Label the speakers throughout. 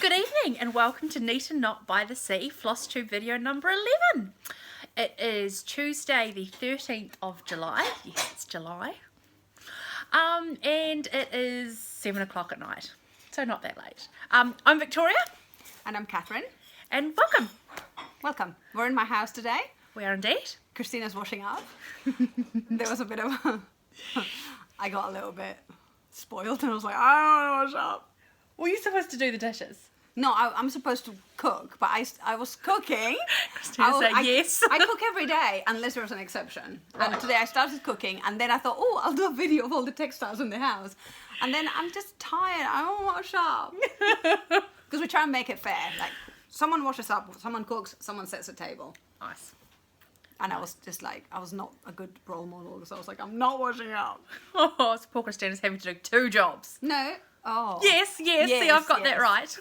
Speaker 1: Good evening and welcome to Neat and Not by the Sea, Flosstube video number 11. It is Tuesday the 13th of July. Yes, it's July. And it is 7 o'clock at night, so not that late. I'm Victoria.
Speaker 2: And I'm Catherine.
Speaker 1: And welcome.
Speaker 2: Welcome. We're in my house today.
Speaker 1: We are indeed.
Speaker 2: Christina's washing up. There was a bit of I got a little bit spoiled and I was like, I don't want to wash up.
Speaker 1: Were you supposed to do the dishes?
Speaker 2: No, I'm supposed to cook, but I was cooking.
Speaker 1: Christina said yes.
Speaker 2: I cook every day unless there's an exception. And today I started cooking and then I thought, oh, I'll do a video of all the textiles in the house. And then I'm just tired. I don't want to wash up. Because we try and make it fair. Like, someone washes up, someone cooks, someone sets a table.
Speaker 1: Nice.
Speaker 2: And I was just like, I was not a good role model because I was like, I'm not washing up.
Speaker 1: Oh, so poor Christina's having to do 2 jobs.
Speaker 2: No. Oh.
Speaker 1: Yes. See, I've got that right.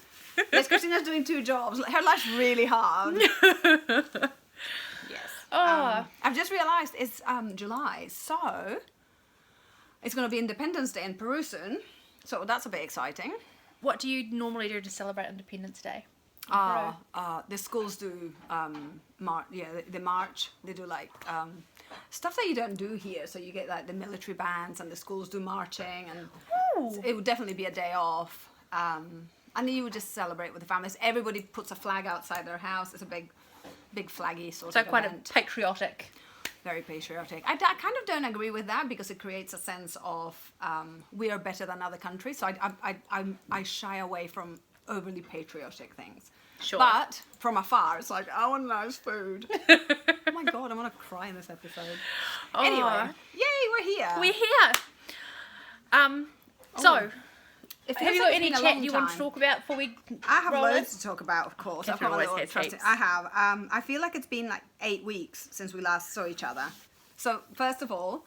Speaker 2: Yes, Christina's doing 2 jobs. Her life's really hard. Yes.
Speaker 1: Oh.
Speaker 2: I've just realised it's July, so it's going to be Independence Day in Peru soon. So that's a bit exciting.
Speaker 1: What do you normally do to celebrate Independence Day?
Speaker 2: The schools do they march. They do like stuff that you don't do here. So you get like the military bands and the schools do marching, and it would definitely be a day off. And then you would just celebrate with the families. Everybody puts a flag outside their house. It's a big flaggy sort of
Speaker 1: quite
Speaker 2: event.
Speaker 1: a patriotic.
Speaker 2: Very patriotic. I kind of don't agree with that because it creates a sense of we are better than other countries. So I shy away from overly patriotic things.
Speaker 1: Sure.
Speaker 2: But from afar, it's like, I want nice food. Oh my God, I'm going to cry in this episode.
Speaker 1: Oh.
Speaker 2: Anyway, yay, we're here.
Speaker 1: We're here. So,
Speaker 2: It
Speaker 1: have
Speaker 2: feels
Speaker 1: you
Speaker 2: like
Speaker 1: got
Speaker 2: it's
Speaker 1: any
Speaker 2: been a
Speaker 1: chat
Speaker 2: long
Speaker 1: you want to
Speaker 2: time.
Speaker 1: talk about before we
Speaker 2: I have
Speaker 1: roll
Speaker 2: loads
Speaker 1: in?
Speaker 2: to talk about, of course. I've
Speaker 1: Catherine
Speaker 2: got a
Speaker 1: always
Speaker 2: little
Speaker 1: has
Speaker 2: trusty.
Speaker 1: heaps.
Speaker 2: I have. I feel like it's been like 8 weeks since we last saw each other. So first of all,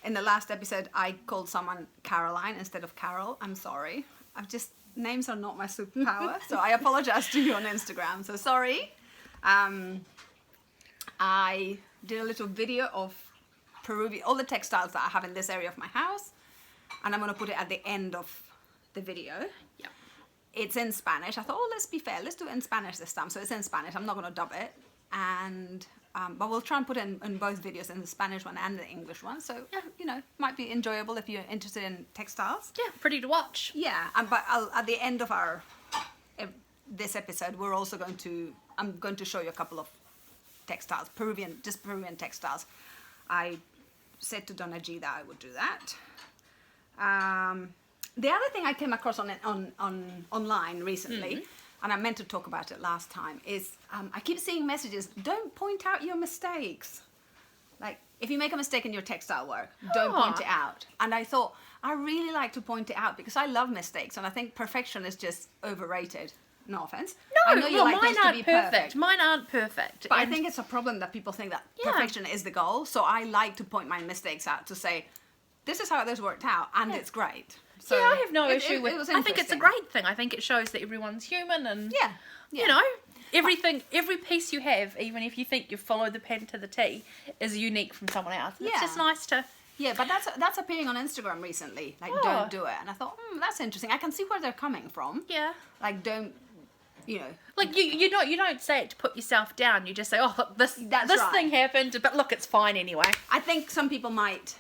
Speaker 2: in the last episode, I called someone Caroline instead of Carol. I'm sorry. Names are not my superpower, so I apologize to you on Instagram. So sorry. I did a little video of Peruvian, all the textiles that I have in this area of my house, and I'm going to put it at the end of the video.
Speaker 1: Yeah.
Speaker 2: It's in Spanish. I thought, let's be fair, let's do it in Spanish this time. So it's in Spanish. I'm not going to dub it, and but we'll try and put in both videos, in the Spanish one and the English one. So yeah, might be enjoyable if you're interested in textiles.
Speaker 1: Yeah, pretty to watch.
Speaker 2: Yeah, but at the end of this episode, I'm going to show you a couple of textiles, Peruvian textiles. I said to Donna G that I would do that. The other thing I came across online recently, and I meant to talk about it last time, is I keep seeing messages, don't point out your mistakes. Like, if you make a mistake in your textile work, don't point it out. And I thought, I really like to point it out because I love mistakes, and I think perfection is just overrated. No offense.
Speaker 1: No,
Speaker 2: I know you like
Speaker 1: mine
Speaker 2: things to
Speaker 1: aren't
Speaker 2: be
Speaker 1: perfect. Mine aren't perfect.
Speaker 2: But I think it's a problem that people think that perfection is the goal. So I like to point my mistakes out to say, this is how this worked out, and it's great. So
Speaker 1: yeah, I have no issue with
Speaker 2: it.
Speaker 1: I think it's a great thing. I think it shows that everyone's human, and you know, every piece you have, even if you think you follow the pattern to the T, is unique from someone else. And it's just nice to.
Speaker 2: Yeah, but that's appearing on Instagram recently. Like, don't do it. And I thought, that's interesting. I can see where they're coming from.
Speaker 1: Yeah.
Speaker 2: Like, don't,
Speaker 1: Like you don't say it to put yourself down. You just say, oh, look, this thing happened, but look, it's fine anyway.
Speaker 2: I think some people might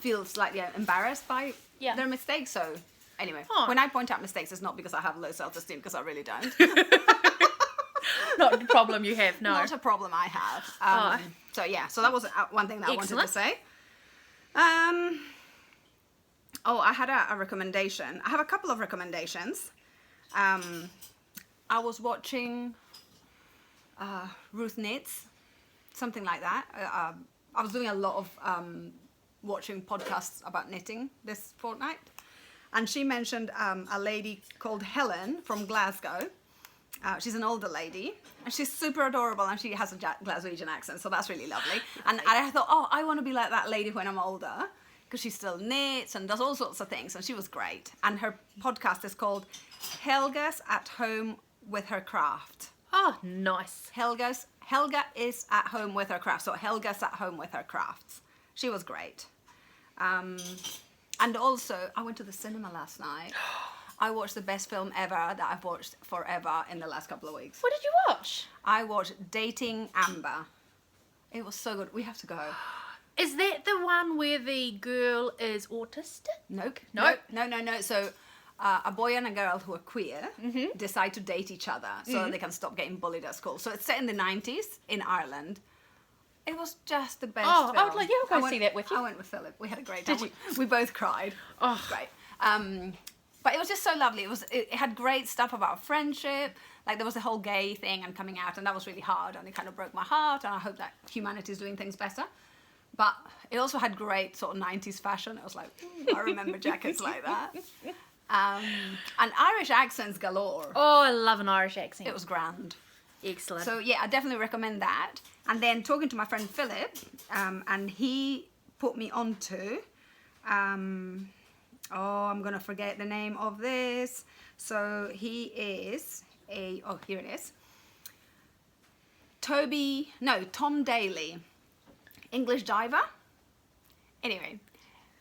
Speaker 2: feel slightly embarrassed by their mistakes. So anyway, when I point out mistakes, it's not because I have low self-esteem, because I really don't.
Speaker 1: Not a problem you have, no.
Speaker 2: Not a problem I have. So yeah, so that was one thing that I wanted to say. I had a recommendation. I have a couple of recommendations. I was watching Ruth Knits, something like that. I was doing a lot of watching podcasts about knitting this fortnight, and she mentioned a lady called Helen from Glasgow. She's an older lady, and she's super adorable, and she has a Glaswegian accent, so that's really lovely. And I thought, I want to be like that lady when I'm older, because she still knits and does all sorts of things, and she was great. And her podcast is called Helga's at Home with Her Craft.
Speaker 1: Oh, nice.
Speaker 2: Helga is at home with her craft, so Helga's at home with her crafts. She was great. And also, I went to the cinema last night. I watched the best film ever that I've watched forever in the last couple of weeks.
Speaker 1: What did you watch?
Speaker 2: I watched Dating Amber. It was so good. We have to go.
Speaker 1: Is that the one where the girl is autistic?
Speaker 2: Nope.
Speaker 1: Nope.
Speaker 2: No. So a boy and a girl who are queer decide to date each other so they can stop getting bullied at school. So it's set in the 90s in Ireland. It was just the best film.
Speaker 1: I would like, I'll go see that with you.
Speaker 2: I went with Philip. We had a great time.
Speaker 1: Did
Speaker 2: We both cried.
Speaker 1: Oh.
Speaker 2: It was great. But it was just so lovely. It had great stuff about friendship. Like there was the whole gay thing and coming out, and that was really hard, and it kind of broke my heart. And I hope that humanity is doing things better. But it also had great sort of 90s fashion. I was like, I remember jackets like that. And Irish accents galore.
Speaker 1: Oh, I love an Irish accent.
Speaker 2: It was grand.
Speaker 1: Excellent.
Speaker 2: So yeah, I definitely recommend that. And then talking to my friend Philip, and he put me onto, I'm gonna forget the name of this. So he is here it is. Tom Daly, English diver. Anyway,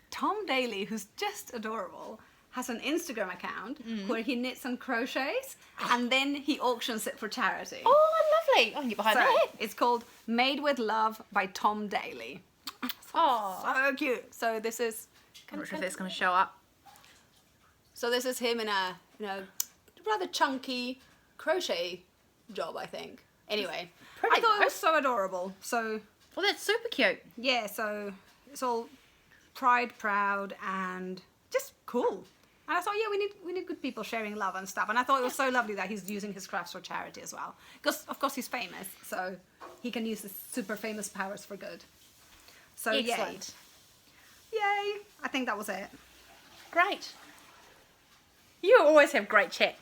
Speaker 2: Tom Daly, who's just adorable, has an Instagram account where he knits and crochets, and then he auctions it for charity.
Speaker 1: Oh, lovely. I can get behind that.
Speaker 2: It's called Made with Love by Tom Daly.
Speaker 1: Oh.
Speaker 2: So cute. So this is...
Speaker 1: I'm not sure if that's going to show up.
Speaker 2: So this is him in a rather chunky crochet job, I think. Anyway,
Speaker 1: Pretty
Speaker 2: I thought it
Speaker 1: nice.
Speaker 2: was so adorable. So
Speaker 1: Well, that's super cute.
Speaker 2: yeah, so it's all pride, proud, and just cool. And I thought, yeah, we need good people sharing love and stuff. And I thought it was so lovely that he's using his crafts for charity as well. Because of course he's famous, so he can use his super famous powers for good. So
Speaker 1: Excellent.
Speaker 2: yay! I think that was it.
Speaker 1: Great. You always have great chat.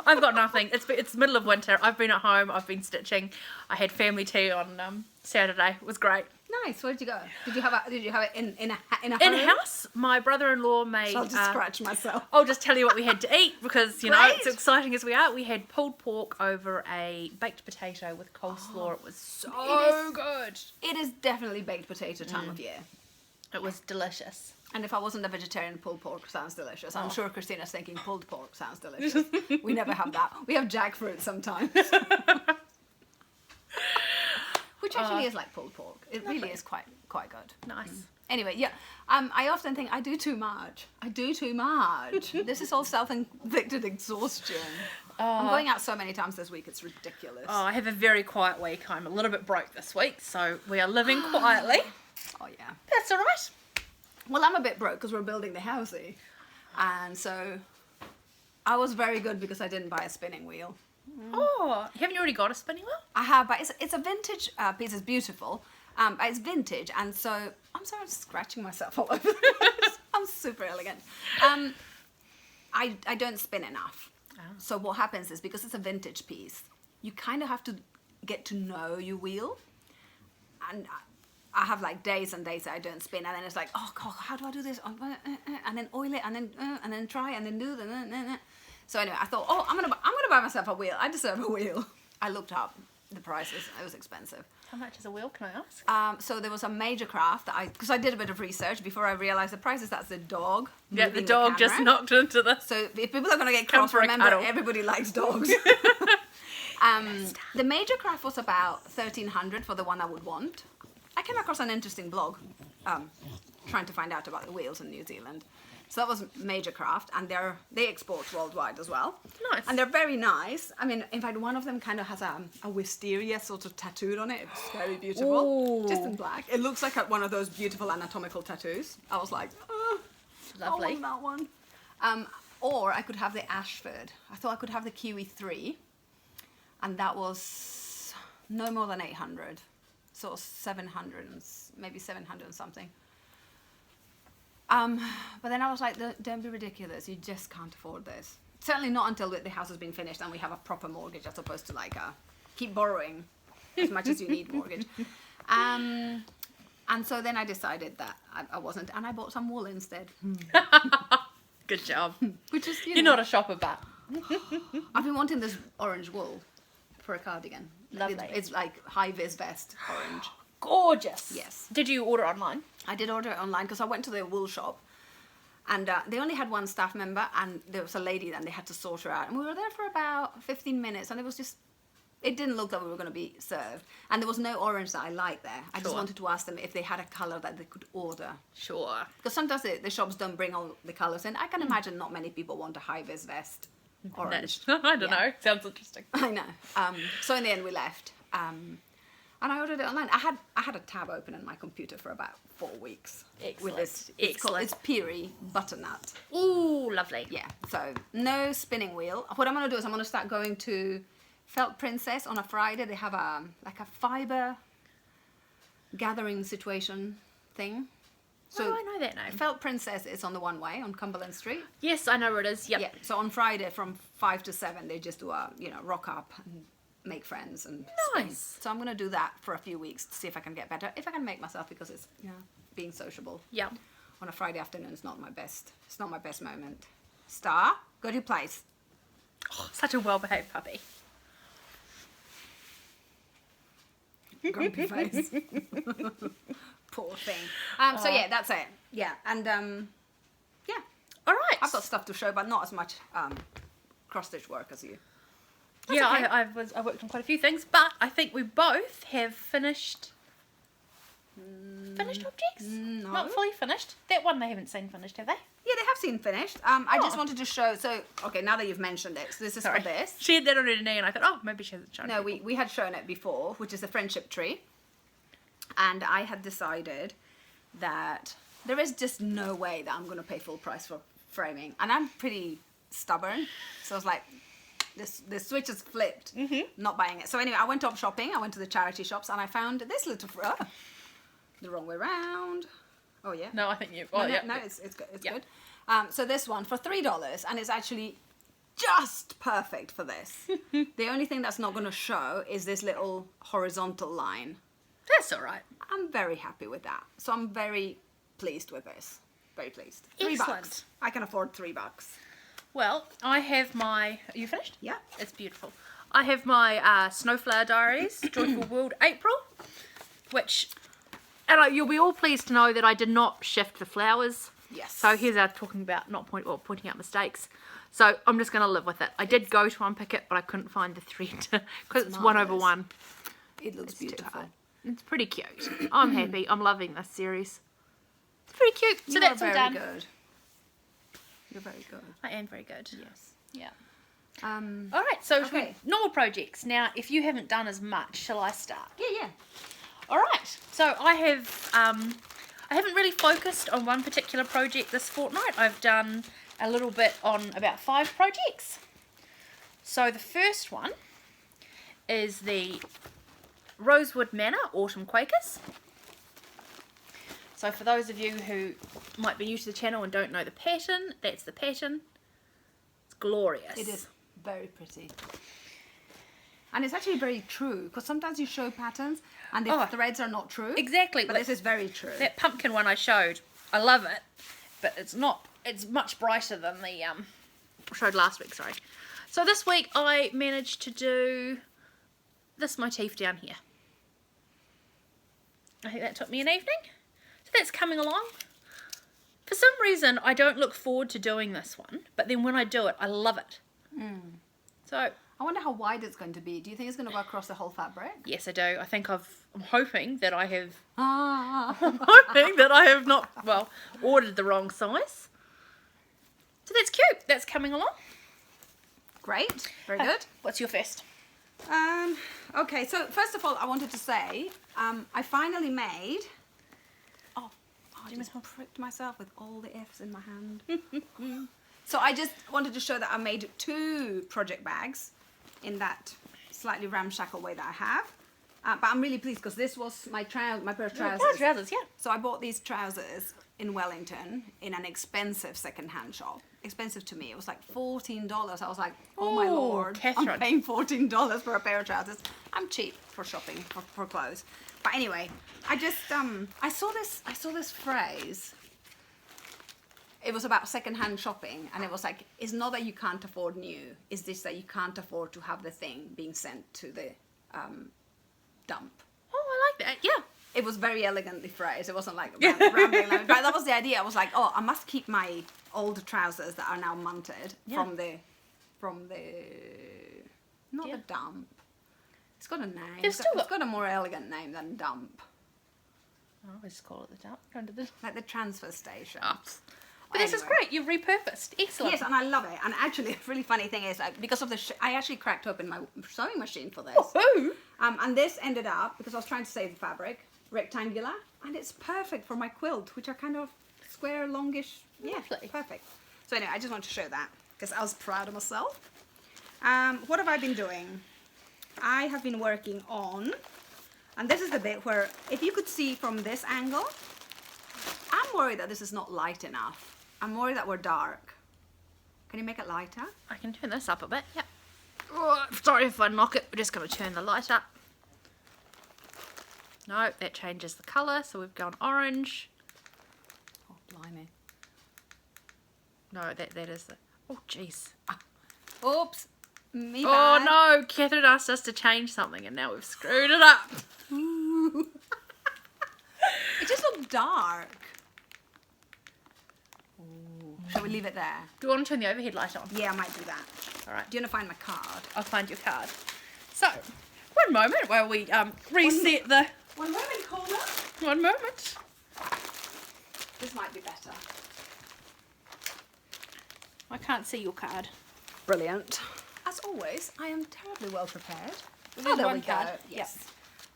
Speaker 1: I've got nothing. It's middle of winter. I've been at home. I've been stitching. I had family tea on Saturday. It was great.
Speaker 2: Nice. Where did you go? Did you have it in a
Speaker 1: In
Speaker 2: home?
Speaker 1: house, my brother-in-law made.
Speaker 2: So I'll just scratch myself.
Speaker 1: I'll just tell you what we had to eat because you know
Speaker 2: Great.
Speaker 1: it's exciting as we are. We had pulled pork over a baked potato with coleslaw. It was so good.
Speaker 2: It is definitely baked potato time of year.
Speaker 1: It was delicious.
Speaker 2: And if I wasn't a vegetarian, pulled pork sounds delicious. I'm sure Christina's thinking pulled pork sounds delicious. We never have that. We have jackfruit sometimes. Which actually is like pulled pork. It really is quite good.
Speaker 1: Nice.
Speaker 2: Anyway, yeah. I often think I do too much. This is all self-inflicted exhaustion. I'm going out so many times this week, it's ridiculous.
Speaker 1: Oh, I have a very quiet week. I'm a little bit broke this week, so we are living quietly.
Speaker 2: Oh, yeah.
Speaker 1: That's all right.
Speaker 2: Well, I'm a bit broke because we're building the housey. And so I was very good because I didn't buy a spinning wheel.
Speaker 1: Oh, haven't you already got a spinning wheel?
Speaker 2: I have, but it's a vintage piece. It's beautiful. But it's vintage, and so I'm sorry, I'm scratching myself all over the place. I'm super elegant. I don't spin enough.
Speaker 1: Oh.
Speaker 2: So what happens is because it's a vintage piece, you kind of have to get to know your wheel. And I have like days and days that I don't spin, and then it's like, oh God, how do I do this? And then oil it, and then try, and then do the. So anyway, I thought, oh, I'm gonna buy myself a wheel. I deserve a wheel. I looked up the prices. It was expensive.
Speaker 1: How much is a wheel, can I ask?
Speaker 2: So there was a Major Craft that because I did a bit of research before I realized the prices. That's the dog.
Speaker 1: Yeah, the
Speaker 2: moving
Speaker 1: dog just
Speaker 2: camera.
Speaker 1: knocked into the...
Speaker 2: So if people are going to get
Speaker 1: Come
Speaker 2: cross,
Speaker 1: for a
Speaker 2: remember
Speaker 1: cuddle.
Speaker 2: everybody likes dogs. The Major Craft was about $1,300 for the one I would want. I came across an interesting blog trying to find out about the wheels in New Zealand. So that was Major Craft, and they export worldwide as well.
Speaker 1: Nice.
Speaker 2: And they're very nice. I mean, in fact, one of them kind of has a wisteria sort of tattooed on it. It's very beautiful.
Speaker 1: Ooh.
Speaker 2: Just in black. It looks like one of those beautiful anatomical tattoos. I was like,
Speaker 1: Lovely.
Speaker 2: I want that one. Or I could have the Ashford. I thought I could have the Kiwi 3. And that was no more than 800. So 700, maybe 700 and something. But then I was like, don't be ridiculous. You just can't afford this. Certainly not until the house has been finished and we have a proper mortgage as opposed to like keep borrowing as much as you need mortgage. And so then I decided that I wasn't, and I bought some wool instead.
Speaker 1: Good job.
Speaker 2: Which is,
Speaker 1: You're not a shopper, but...
Speaker 2: I've been wanting this orange wool for a cardigan.
Speaker 1: Lovely.
Speaker 2: It's like high-vis vest orange.
Speaker 1: Gorgeous.
Speaker 2: Yes.
Speaker 1: Did you order online?
Speaker 2: I did order it online because I went to the wool shop And they only had one staff member, and there was a lady, and they had to sort her out. And we were there for about 15 minutes, and it didn't look like we were going to be served. And there was no orange that I liked there. I just wanted to ask them if they had a colour that they could order.
Speaker 1: Sure.
Speaker 2: Because sometimes the shops don't bring all the colours in. I can imagine not many people want a high-vis vest orange.
Speaker 1: I don't know. Sounds interesting.
Speaker 2: I know. So in the end, we left. And I ordered it online. I had a tab open on my computer for about 4 weeks.
Speaker 1: Excellent.
Speaker 2: With this, it's Peary butternut.
Speaker 1: Ooh, lovely.
Speaker 2: Yeah. So no spinning wheel. What I'm going to do is I'm going to start going to Felt Princess on a Friday. They have a fibre gathering situation thing.
Speaker 1: So I know that name.
Speaker 2: Felt Princess is on the one way on Cumberland Street.
Speaker 1: Yes, I know where it is. Yep.
Speaker 2: Yeah. So on Friday from 5 to 7, they just do a rock up and make friends and spin.
Speaker 1: Nice.
Speaker 2: So I'm going to do that for a few weeks to see if I can get better. If I can make myself, because it's being sociable.
Speaker 1: Yeah.
Speaker 2: On a Friday afternoon is not my best. It's not my best moment. Star, go to your place.
Speaker 1: Oh, such a well-behaved puppy.
Speaker 2: Grumpy face. Poor thing. So yeah, that's it. Yeah, and yeah.
Speaker 1: All right.
Speaker 2: I've got stuff to show, but not as much cross stitch work as you. That's
Speaker 1: yeah,
Speaker 2: okay.
Speaker 1: I worked on quite a few things, but I think we both have finished objects.
Speaker 2: No.
Speaker 1: Not fully finished. That one they haven't seen finished, have they?
Speaker 2: Yeah, they have seen finished. I just wanted to show. So okay, now that you've mentioned it, so this is
Speaker 1: Sorry.
Speaker 2: for this.
Speaker 1: She had that on her knee, and I thought, oh, maybe she hasn't shown.
Speaker 2: No,
Speaker 1: people.
Speaker 2: we had shown it before, which is a friendship tree, and I had decided that there is just no way that I'm going to pay full price for framing, and I'm pretty stubborn, so I was like, the switch has flipped, not buying it. So anyway, I went up shopping. I went to the charity shops, and I found this little the wrong way round. Oh yeah.
Speaker 1: No, I think you.
Speaker 2: No,
Speaker 1: Oh, yeah.
Speaker 2: no, it's good. It's
Speaker 1: Yeah.
Speaker 2: good. So this one for $3, and it's actually just perfect for this. The only thing that's not going to show is this little horizontal line.
Speaker 1: That's all right.
Speaker 2: I'm very happy with that. So I'm very pleased with this. Very pleased.
Speaker 1: Excellent.
Speaker 2: $3. I can afford $3.
Speaker 1: Well, I have my. Are you finished?
Speaker 2: Yeah.
Speaker 1: It's beautiful. I have my Snowflower Diaries, Joyful World April, which, and you'll be all pleased to know that I did not shift the flowers.
Speaker 2: Yes.
Speaker 1: So here's our talking about pointing out mistakes. So I'm just going to live with it. I did go to unpick it, but I couldn't find the thread because it's 1/1.
Speaker 2: It looks beautiful.
Speaker 1: It's pretty cute. I'm happy. I'm loving this series. It's pretty cute. So
Speaker 2: You
Speaker 1: that's
Speaker 2: are
Speaker 1: all
Speaker 2: very
Speaker 1: done.
Speaker 2: good. You're very good.
Speaker 1: I am very good.
Speaker 2: Yes.
Speaker 1: Yeah.
Speaker 2: Um.
Speaker 1: All right. So
Speaker 2: Okay.
Speaker 1: normal projects. Now, if you haven't done as much, shall I start?
Speaker 2: Yeah.
Speaker 1: All right. So I have. I haven't really focused on one particular project this fortnight. I've done a little bit on about 5 projects. So the first one is the Rosewood Manor Autumn Quakers. So for those of you who might be new to the channel and don't know the pattern, that's the pattern. It's glorious.
Speaker 2: It is very pretty. And it's actually very true, because sometimes you show patterns and the threads are not true.
Speaker 1: Exactly.
Speaker 2: But this is very true.
Speaker 1: That pumpkin one I showed, I love it, but it's not. It's much brighter than the showed last week. Sorry. So this week I managed to do this motif down here. I think that took me an evening. So that's coming along. For some reason, I don't look forward to doing this one, but then when I do it, I love it. So
Speaker 2: I wonder how wide it's going to be. Do you think it's going to go across the whole fabric?
Speaker 1: yes, I do. I think I'm hoping that I have.
Speaker 2: Ah.
Speaker 1: I'm hoping that I have not ordered the wrong size. So that's cute. That's coming along.
Speaker 2: Great. Very good.
Speaker 1: What's your first?
Speaker 2: Okay, so first of all, I wanted to say, I finally made... I just pricked myself with all the F's in my hand. So I just wanted to show that I made 2 project bags in that slightly ramshackle way that I have. But I'm really pleased because this was my pair of trousers.
Speaker 1: Trousers, yeah.
Speaker 2: So I bought these trousers in Wellington in an expensive second-hand shop. Expensive to me. It was like $14. I was like, oh my
Speaker 1: Ooh,
Speaker 2: lord,
Speaker 1: Catherine.
Speaker 2: I'm paying $14 for a pair of trousers. I'm cheap for shopping for clothes. But anyway, I just I saw this phrase. It was about second-hand shopping, and it was like, it's not that you can't afford new, it's just that you can't afford to have the thing being sent to the dump.
Speaker 1: Oh, I like that. Yeah.
Speaker 2: it was very elegantly phrased. It wasn't like rambling. But that was the idea. I was like, oh, I must keep my old trousers that are now munted from the not the dump. It's got a name. It's got a more elegant name than dump.
Speaker 1: I always call it the dump. Going to the
Speaker 2: Like the transfer station.
Speaker 1: Oh. But this is great. You've repurposed. Excellent.
Speaker 2: Yes, and I love it. And actually, a really funny thing is, because of the, I actually cracked open my sewing machine for this.
Speaker 1: Oh.
Speaker 2: And this ended up, because I was trying to save the fabric, rectangular, and it's perfect for my quilt, which are kind of square, longish. Yeah,
Speaker 1: Lovely.
Speaker 2: perfect. So anyway, I just want to show that because I was proud of myself. What have I been doing? I have been working on, and this is the bit where, if you could see from this angle, I'm worried that this is not light enough. I'm worried that we're dark. Can you make it lighter?
Speaker 1: I can turn this up a bit. Yep. Oh, sorry if I knock it. We're just going to turn the light up. No, that changes the colour. So we've gone orange.
Speaker 2: Oh, blimey.
Speaker 1: No, that is the... Oh, jeez.
Speaker 2: Oops. Me
Speaker 1: Oh,
Speaker 2: bad.
Speaker 1: no. Catherine asked us to change something and now we've screwed it up.
Speaker 2: It just looked dark. Ooh. Shall we leave it there?
Speaker 1: Do you want to turn the overhead light on?
Speaker 2: Yeah, I might do that.
Speaker 1: All right.
Speaker 2: Do you want to find my card?
Speaker 1: I'll find your card. So, one moment while we reset the...
Speaker 2: One moment, caller.
Speaker 1: One moment.
Speaker 2: This might be better.
Speaker 1: I can't see your card.
Speaker 2: Brilliant. As always, I am terribly well prepared.
Speaker 1: There's
Speaker 2: there
Speaker 1: one
Speaker 2: we go.
Speaker 1: card.
Speaker 2: Yes.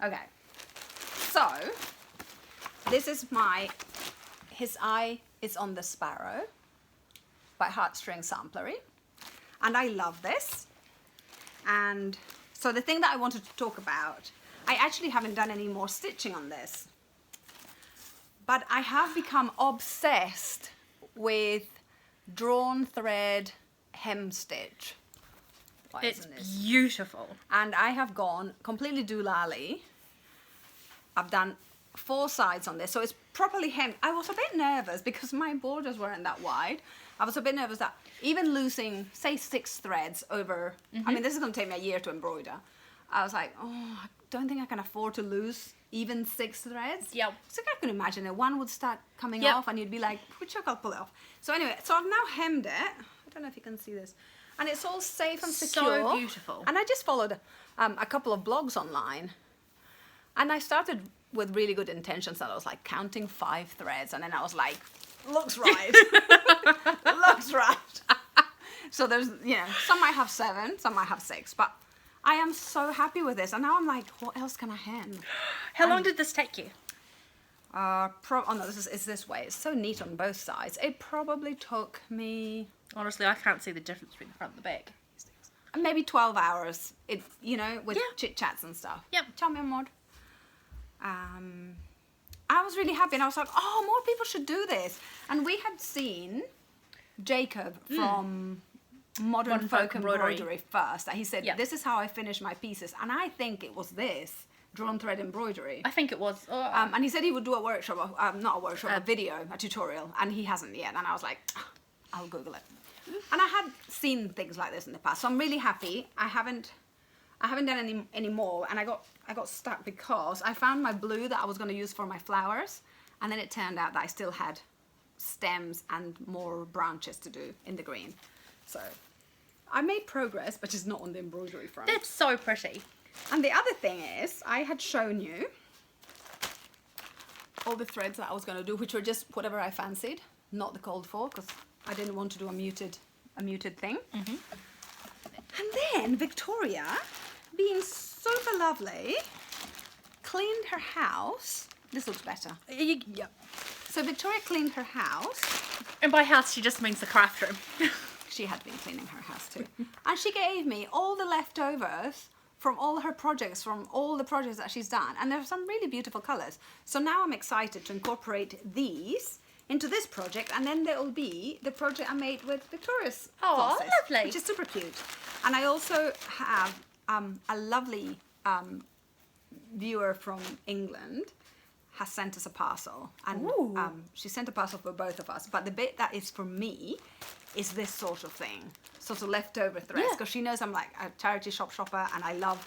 Speaker 2: Okay. So, this is my His Eye is on the Sparrow by Heartstring Samplery. And I love this. And so the thing that I wanted to talk about, I actually haven't done any more stitching on this. But I have become obsessed with drawn thread hem stitch. Why
Speaker 1: It's
Speaker 2: isn't this?
Speaker 1: beautiful.
Speaker 2: And I have gone completely doolally. I've done 4 sides on this, so it's properly hemmed. I was a bit nervous because my borders weren't that wide. I was a bit nervous that even losing, say, 6 threads over, I mean, this is going to take me a year to embroider. I was like, oh, I don't think I can afford to lose even 6 threads.
Speaker 1: Yep.
Speaker 2: So I can imagine that one would start coming
Speaker 1: Yep.
Speaker 2: off and you'd be like, which I'll pull it off. So anyway, so I've now hemmed it. I don't know if you can see this. And it's all safe and secure.
Speaker 1: So beautiful.
Speaker 2: And I just followed a couple of blogs online. And I started with really good intentions that I was like counting 5 threads. And then I was like, looks right. Looks right. So there's, you know, some might have 7, some might have 6. But I am so happy with this. And now I'm like, what else can I hem?
Speaker 1: How long did this take you?
Speaker 2: Oh no, it's this way. It's so neat on both sides. It probably took me
Speaker 1: Honestly, I can't see the difference between the front and the back.
Speaker 2: maybe 12 hours. It, you know, with
Speaker 1: Yeah.
Speaker 2: chit chats and stuff.
Speaker 1: Yep.
Speaker 2: Tell me more. I was really happy, and I was like, oh, more people should do this. And we had seen Jacob from Modern Folk Embroidery first. And he said,
Speaker 1: Yeah.
Speaker 2: this is how I finish my pieces. And I think it was this drawn thread embroidery.
Speaker 1: I think it was. Oh,
Speaker 2: And he said he would do a workshop, not a workshop, a video, a tutorial, and he hasn't yet. And I was like, I'll Google it. And I had seen things like this in the past, so I'm really happy. I haven't done any more, and I got stuck because I found my blue that I was going to use for my flowers, and then it turned out that I still had stems and more branches to do in the green. So I made progress, but it's not on the embroidery front.
Speaker 1: that's so pretty.
Speaker 2: And the other thing is, I had shown you all the threads that I was going to do, which were just whatever I fancied, not the called for, because I didn't want to do a muted thing. And then Victoria, being super lovely, cleaned her house. This looks better.
Speaker 1: Yep.
Speaker 2: So Victoria cleaned her house.
Speaker 1: And by house, she just means the craft room.
Speaker 2: She had been cleaning her house too. And she gave me all the leftovers from all her projects, from all the projects that she's done. And there are some really beautiful colours. So now I'm excited to incorporate these into this project, and then there will be the project I made with Victoria's
Speaker 1: Oh,
Speaker 2: flosses,
Speaker 1: lovely.
Speaker 2: which is super cute. And I also have a lovely viewer from England has sent us a parcel, and she sent a parcel for both of us, but the bit that is for me is this sort of thing, sort of leftover threads, because she knows I'm like a charity shopper and I love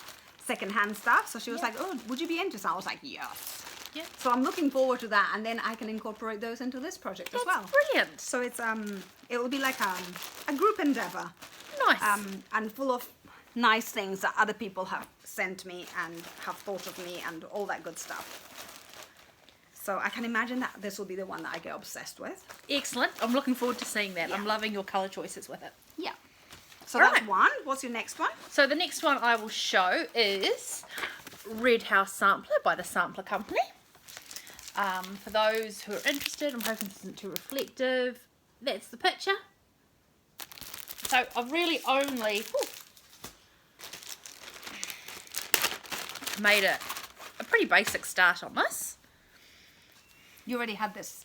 Speaker 2: secondhand stuff. So she was like, oh, would you be interested? I was like, yes.
Speaker 1: Yeah.
Speaker 2: So I'm looking forward to that, and then I can incorporate those into this project as well.
Speaker 1: That's brilliant.
Speaker 2: So it's it will be like a group endeavor.
Speaker 1: Nice.
Speaker 2: And full of nice things that other people have sent me and have thought of me and all that good stuff. So I can imagine that this will be the one that I get obsessed with.
Speaker 1: Excellent. I'm looking forward to seeing that.
Speaker 2: Yeah.
Speaker 1: I'm loving your colour choices with it.
Speaker 2: Yeah. So
Speaker 1: Right.
Speaker 2: that's one. What's your next one?
Speaker 1: So the next one I will show is Red House Sampler by the Sampler Company. For those who are interested, I'm hoping this isn't too reflective. That's the picture. So I've really only made a pretty basic start on this.
Speaker 2: You already had this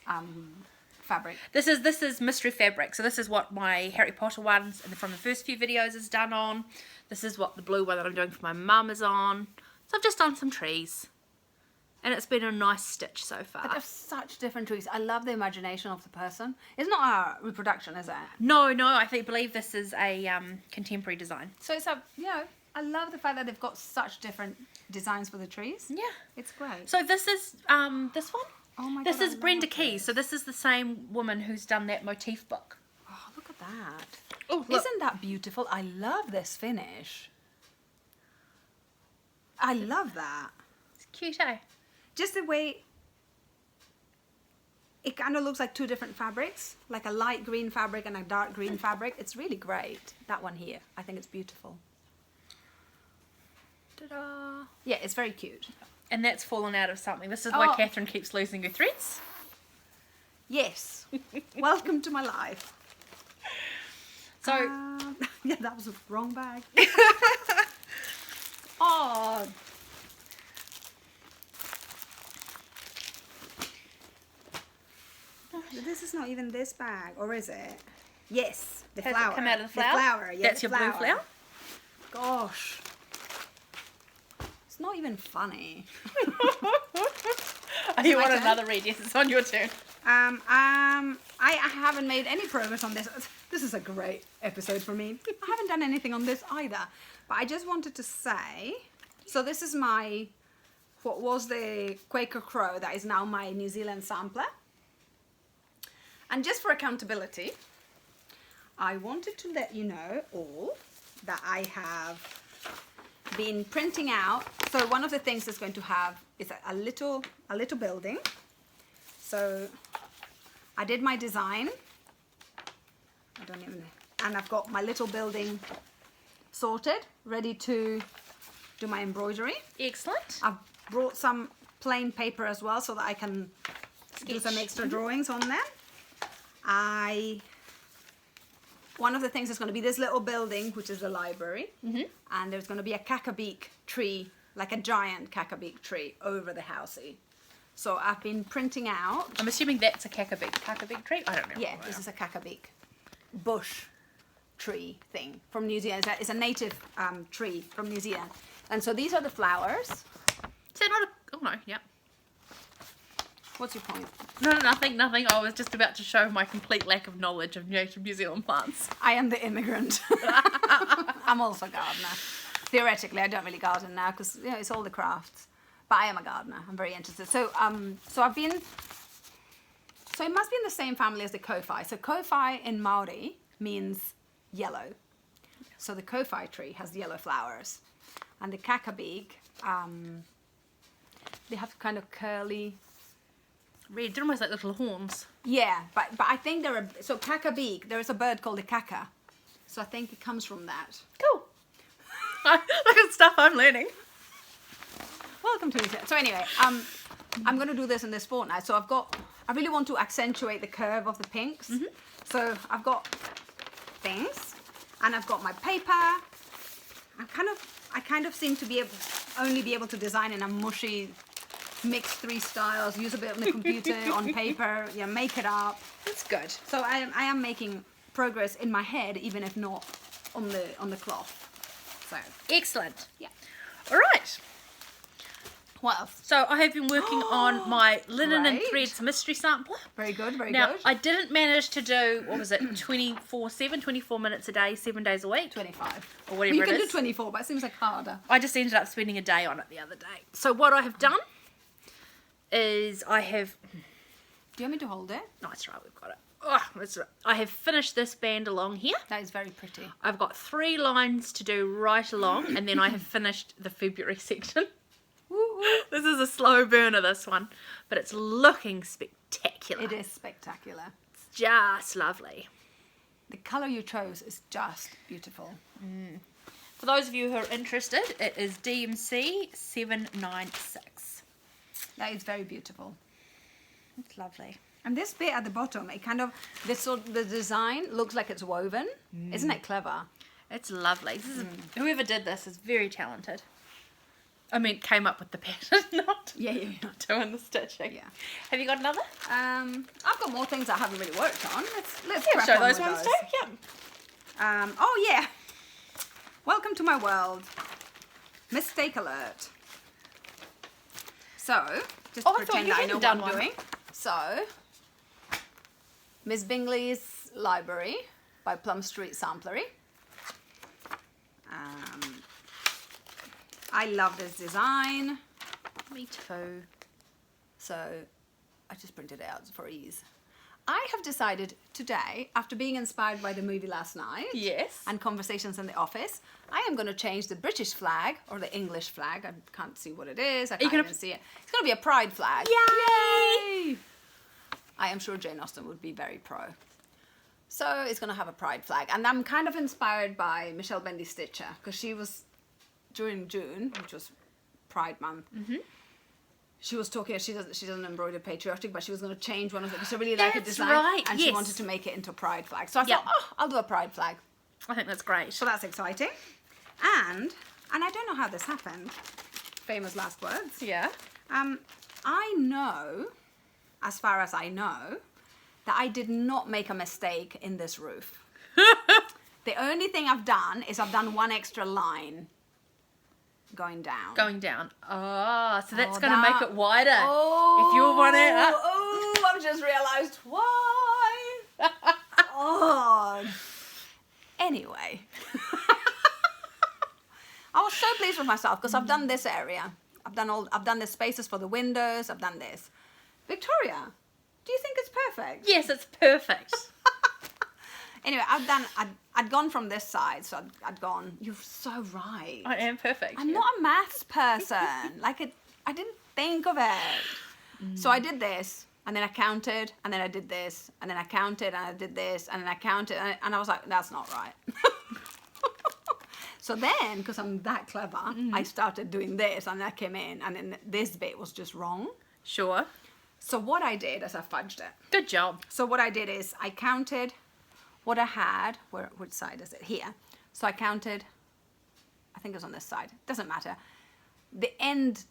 Speaker 2: fabric.
Speaker 1: This is mystery fabric. So this is what my Harry Potter ones and from the first few videos is done on. This is what the blue one that I'm doing for my mum is on. So I've just done some trees. And it's been a nice stitch so far.
Speaker 2: But they're such different trees. I love the imagination of the person. It's not a reproduction, is it?
Speaker 1: No, I believe this is a contemporary design.
Speaker 2: So it's I love the fact that they've got such different designs for the trees.
Speaker 1: Yeah.
Speaker 2: It's great.
Speaker 1: So this is this one.
Speaker 2: Oh my
Speaker 1: This
Speaker 2: God,
Speaker 1: is
Speaker 2: I
Speaker 1: Brenda
Speaker 2: love
Speaker 1: Keys.
Speaker 2: this.
Speaker 1: So this is the same woman who's done that motif book.
Speaker 2: Oh, look at that.
Speaker 1: Oh, look.
Speaker 2: Isn't that beautiful? I love this finish. I love that.
Speaker 1: It's cute, eh?
Speaker 2: Just the way it kind of looks like two different fabrics, like a light green fabric and a dark green fabric. It's really great. That one here, I think it's beautiful.
Speaker 1: Ta-da.
Speaker 2: Yeah, it's very cute.
Speaker 1: And that's fallen out of something. This is why
Speaker 2: Oh.
Speaker 1: Catherine keeps losing her threads.
Speaker 2: Yes. Welcome to my life.
Speaker 1: So
Speaker 2: yeah, that was a wrong bag. Oh. This is not even this bag, or is it? Yes, the
Speaker 1: has
Speaker 2: flower.
Speaker 1: it come out of the flower?
Speaker 2: The flower, yeah.
Speaker 1: That's
Speaker 2: the
Speaker 1: your blue flower?
Speaker 2: Gosh. It's not even funny.
Speaker 1: Oh, you
Speaker 2: my
Speaker 1: want
Speaker 2: turn?
Speaker 1: another read? Yes, it's on your turn.
Speaker 2: I haven't made any progress on this. This is a great episode for me. I haven't done anything on this either. But I just wanted to say, so this is what was the Quaker Crow that is now my New Zealand sampler. And just for accountability, I wanted to let you know all that I have been printing out. So one of the things it's going to have is a little building. So I did my design. And I've got my little building sorted, ready to do my embroidery.
Speaker 1: Excellent.
Speaker 2: I've brought some plain paper as well so that I can do some extra drawings on there. One of the things is going to be this little building, which is the library, and there's going to be a cacabeak tree, like a giant cacabeak tree over the housey. So I've been printing out.
Speaker 1: I'm assuming that's a cacabeak tree. I don't know.
Speaker 2: Yeah, this is a cacabeak bush tree thing from New Zealand. It's a native tree from New Zealand, and so these are the flowers.
Speaker 1: Is that not a? Oh no, yeah.
Speaker 2: What's your point?
Speaker 1: No, nothing. I was just about to show my complete lack of knowledge of native New Zealand plants.
Speaker 2: I am the immigrant. I'm also a gardener. Theoretically, I don't really garden now because it's all the crafts. But I am a gardener. I'm very interested. So I've been. So it must be in the same family as the kofi. So kofi in Maori means yellow. So the kofi tree has yellow flowers, and the cacabeak, they have kind of curly.
Speaker 1: Red, they're almost like little horns.
Speaker 2: Yeah, but I think so cacabeak, there is a bird called a caca. So I think it comes from that.
Speaker 1: Cool. Look at stuff I'm learning.
Speaker 2: Welcome to New Zealand. So anyway, I'm going to do this in this fortnight. So I really want to accentuate the curve of the pinks. So I've got things, and I've got my paper. I kind of seem to only be able to design in a mushy, mix 3 styles, use a bit on the computer, on paper, make it up.
Speaker 1: That's good.
Speaker 2: So I am making progress in my head, even if not on the cloth. So
Speaker 1: Excellent.
Speaker 2: yeah.
Speaker 1: All right.
Speaker 2: What else?
Speaker 1: So I have been working on my linen and
Speaker 2: Great.
Speaker 1: threads mystery sampler.
Speaker 2: Very good, very
Speaker 1: Now,
Speaker 2: good.
Speaker 1: I didn't manage to do, 24/7, 24 minutes a day, 7 days a week.
Speaker 2: 25.
Speaker 1: Or whatever
Speaker 2: You
Speaker 1: it
Speaker 2: can
Speaker 1: is.
Speaker 2: do 24, but it seems like harder.
Speaker 1: I just ended up spending a day on it the other day. So what I have done is I have...
Speaker 2: Do you want me to hold it?
Speaker 1: No, it's right, we've got it. Oh, that's right. I have finished this band along here.
Speaker 2: That is very pretty.
Speaker 1: I've got 3 lines to do right along, and then I have finished the February section. This is a slow burner, this one, but it's looking spectacular.
Speaker 2: It is spectacular.
Speaker 1: It's just lovely.
Speaker 2: The colour you chose is just beautiful.
Speaker 1: For those of you who are interested, it is DMC 796.
Speaker 2: That is very beautiful.
Speaker 1: It's lovely.
Speaker 2: And this bit at the bottom, it kind of, the design looks like it's woven. Isn't it clever?
Speaker 1: It's lovely. This is, whoever did this is very talented. I mean, came up with the pattern, not doing the stitching.
Speaker 2: Yeah.
Speaker 1: Have you got another?
Speaker 2: I've got more things I haven't really worked on. Let's crack
Speaker 1: Show
Speaker 2: on
Speaker 1: those
Speaker 2: with
Speaker 1: ones
Speaker 2: those.
Speaker 1: too. Yeah.
Speaker 2: Oh yeah. Welcome to my world. Mistake alert. So, just
Speaker 1: Oh, I thought
Speaker 2: pretend
Speaker 1: you
Speaker 2: I know
Speaker 1: hadn't
Speaker 2: what
Speaker 1: done
Speaker 2: I'm
Speaker 1: one.
Speaker 2: doing. So, Miss Bingley's Library by Plum Street Samplery. I love this design.
Speaker 1: Me too.
Speaker 2: So, I just printed it out for ease. I have decided today, after being inspired by the movie last night,
Speaker 1: Yes.
Speaker 2: and conversations in the office, I am going to change the British flag or the English flag. I can't see what it is. I can't
Speaker 1: gonna-
Speaker 2: even see it. It's going to be a pride flag.
Speaker 1: Yay!
Speaker 2: I am sure Jane Austen would be very pro. So it's going to have a pride flag. And I'm kind of inspired by Michelle Bendy Stitcher because she was, during June, which was Pride Month, she was talking, she doesn't embroider patriotic, but she was going to change one of them because I really like her
Speaker 1: That's
Speaker 2: design.
Speaker 1: right,
Speaker 2: And she
Speaker 1: yes.
Speaker 2: wanted to make it into a pride flag. So I
Speaker 1: Yeah.
Speaker 2: thought, oh, I'll do a pride flag.
Speaker 1: I think that's great.
Speaker 2: So that's exciting. And I don't know how this happened. Famous last words.
Speaker 1: Yeah.
Speaker 2: I know, as far as I know, that I did not make a mistake in this roof. The only thing I've done is I've done one extra line going down.
Speaker 1: Going down. Oh, so that's
Speaker 2: Oh,
Speaker 1: going to make
Speaker 2: that-
Speaker 1: it wider.
Speaker 2: Oh,
Speaker 1: If you want it up.
Speaker 2: Oh, I've just realised why. Oh. Anyway. I was so pleased with myself because I've done this area. I've done the spaces for the windows. I've done this. Victoria, do you think it's perfect?
Speaker 1: Yes, it's perfect.
Speaker 2: Anyway, I'd gone from this side, so I'd gone, you're so right.
Speaker 1: I am perfect.
Speaker 2: I'm not a maths person. I didn't think of it. So I did this, and then I counted, and then I did this, and then I counted, and I did this, and then I counted, and I was like, that's not right. So then, because I'm that clever, I started doing this, and I came in, and then this bit was just wrong.
Speaker 1: Sure.
Speaker 2: So what I did is I fudged it.
Speaker 1: Good job.
Speaker 2: So what I did is I counted what I had. Which side is it? Here. So I counted, I think it was on this side. Doesn't matter. The end,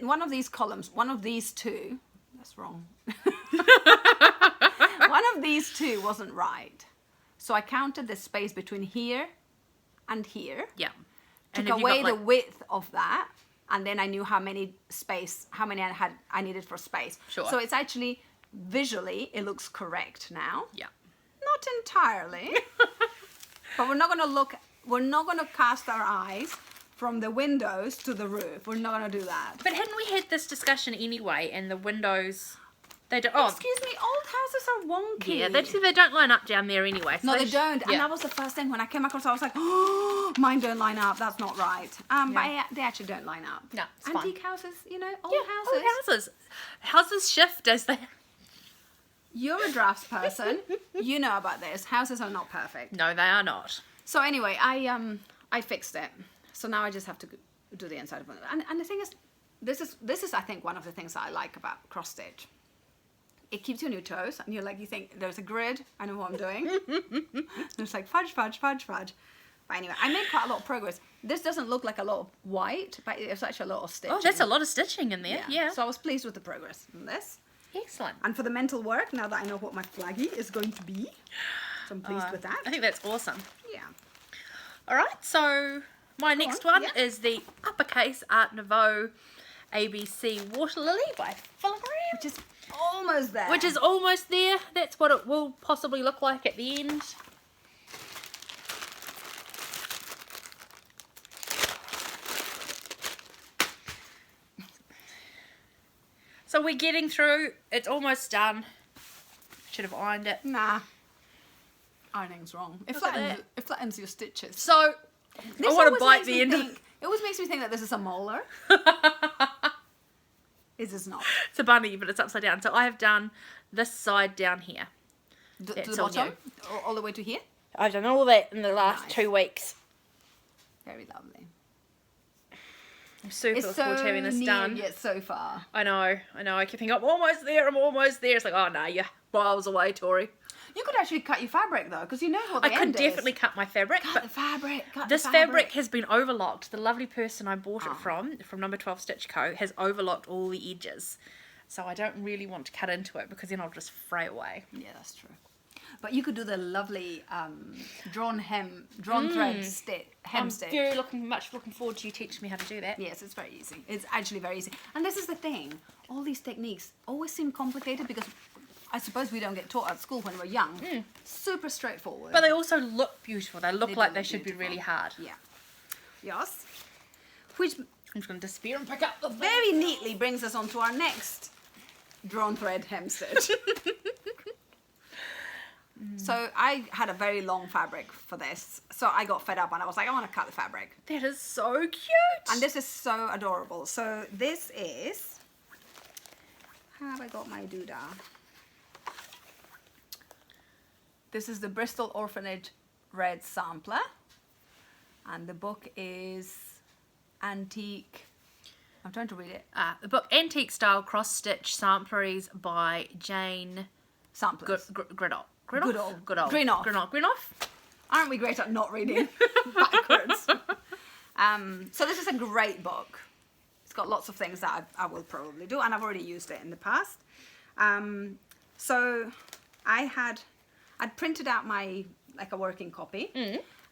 Speaker 2: one of these columns, one of these two, that's wrong. One of these two wasn't right. So I counted the space between here and here.
Speaker 1: Yeah.
Speaker 2: Took
Speaker 1: have you
Speaker 2: away
Speaker 1: got,
Speaker 2: the width of that, and then I knew how many I needed for space.
Speaker 1: Sure.
Speaker 2: So it's actually visually it looks correct now.
Speaker 1: Yeah.
Speaker 2: Not entirely, but we're not going to cast our eyes from the windows to the roof. We're not going to do that.
Speaker 1: But hadn't we had this discussion anyway? And the windows, they don't. Oh,
Speaker 2: Excuse me, old houses are wonky.
Speaker 1: yeah. They don't line up down there anyway. So
Speaker 2: No, they don't.
Speaker 1: Yeah.
Speaker 2: And that was the first thing when I came across. I was like, "Oh, mine don't line up. That's not right." But they actually don't line up.
Speaker 1: No, it's fine.
Speaker 2: Antique houses, old
Speaker 1: Yeah,
Speaker 2: houses.
Speaker 1: old houses. Houses shift as they.
Speaker 2: You're a drafts person. You know about this. Houses are not perfect.
Speaker 1: No, they are not.
Speaker 2: So anyway, I fixed it. So now I just have to do the inside of it. And the thing is, this is I think one of the things that I like about cross stitch. It keeps you on your toes, and you think there's a grid. I know what I'm doing. And it's like fudge, fudge, fudge, fudge. But anyway, I made quite a lot of progress. This doesn't look like a lot of white, but it's actually a lot of stitching.
Speaker 1: Oh, that's a lot of stitching in there. Yeah.
Speaker 2: So I was pleased with the progress on this.
Speaker 1: Excellent.
Speaker 2: And for the mental work, now that I know what my flaggy is going to be, so I'm pleased with that.
Speaker 1: I think that's awesome.
Speaker 2: Yeah.
Speaker 1: All right, so my next one
Speaker 2: yeah.
Speaker 1: is the uppercase Art Nouveau ABC Water Lily by Filigree.
Speaker 2: Which is almost there.
Speaker 1: Which is almost there. That's what it will possibly look like at the end. So we're getting through. It's almost done. Should have ironed it.
Speaker 2: Nah. Ironing's wrong. It flattens your stitches.
Speaker 1: So
Speaker 2: This
Speaker 1: I want
Speaker 2: always
Speaker 1: to bite
Speaker 2: makes
Speaker 1: the
Speaker 2: me
Speaker 1: end.
Speaker 2: think- It always makes me think that this is a molar. Is this not?
Speaker 1: It's a bunny, but it's upside down. So I have done this side down here.
Speaker 2: To
Speaker 1: That's
Speaker 2: the
Speaker 1: all
Speaker 2: bottom?
Speaker 1: you.
Speaker 2: All the way to here?
Speaker 1: I've done all that in the last
Speaker 2: Nice.
Speaker 1: 2 weeks.
Speaker 2: Very lovely.
Speaker 1: I'm super
Speaker 2: It's
Speaker 1: looking forward to having this
Speaker 2: near
Speaker 1: done.
Speaker 2: yet so far.
Speaker 1: I know. I keep thinking, I'm almost there. It's like, oh no, you're miles away, Tori.
Speaker 2: You could actually cut your fabric though, because you know what the
Speaker 1: I could
Speaker 2: end is.
Speaker 1: definitely cut my fabric,
Speaker 2: Cut
Speaker 1: but
Speaker 2: the fabric.
Speaker 1: this fabric has been overlocked. The lovely person I bought it from Number 12 Stitch Co. has overlocked all the edges. So I don't really want to cut into it because then I'll just fray away.
Speaker 2: Yeah, that's true. But you could do the lovely drawn thread hem stitch.
Speaker 1: I'm very much looking forward to you teaching me how to do that.
Speaker 2: Yes, it's very easy. It's actually very easy. And this is the thing. All these techniques always seem complicated because I suppose we don't get taught at school when we're young. Super straightforward.
Speaker 1: But they also look beautiful. They look
Speaker 2: They
Speaker 1: like
Speaker 2: do
Speaker 1: they
Speaker 2: look
Speaker 1: should be
Speaker 2: beautiful.
Speaker 1: really hard.
Speaker 2: Yeah. Yes. Which
Speaker 1: I'm just going to disappear and pick up the
Speaker 2: very neatly brings us on to our next drawn thread hem stitch. So I had a very long fabric for this. So I got fed up and I was like, I want to cut the fabric.
Speaker 1: That is so cute.
Speaker 2: And this is so adorable. So this is, how have I got my doodah? This is the Bristol Orphanage Red Sampler. And the book is Antique. I'm trying to read it.
Speaker 1: The book Antique Style Cross Stitch Sampleries by Jane
Speaker 2: Samplers.
Speaker 1: Grinoff.
Speaker 2: Aren't we great at not reading backwards? So this is a great book. It's got lots of things that I will probably do, and I've already used it in the past. So I'd printed out a working copy,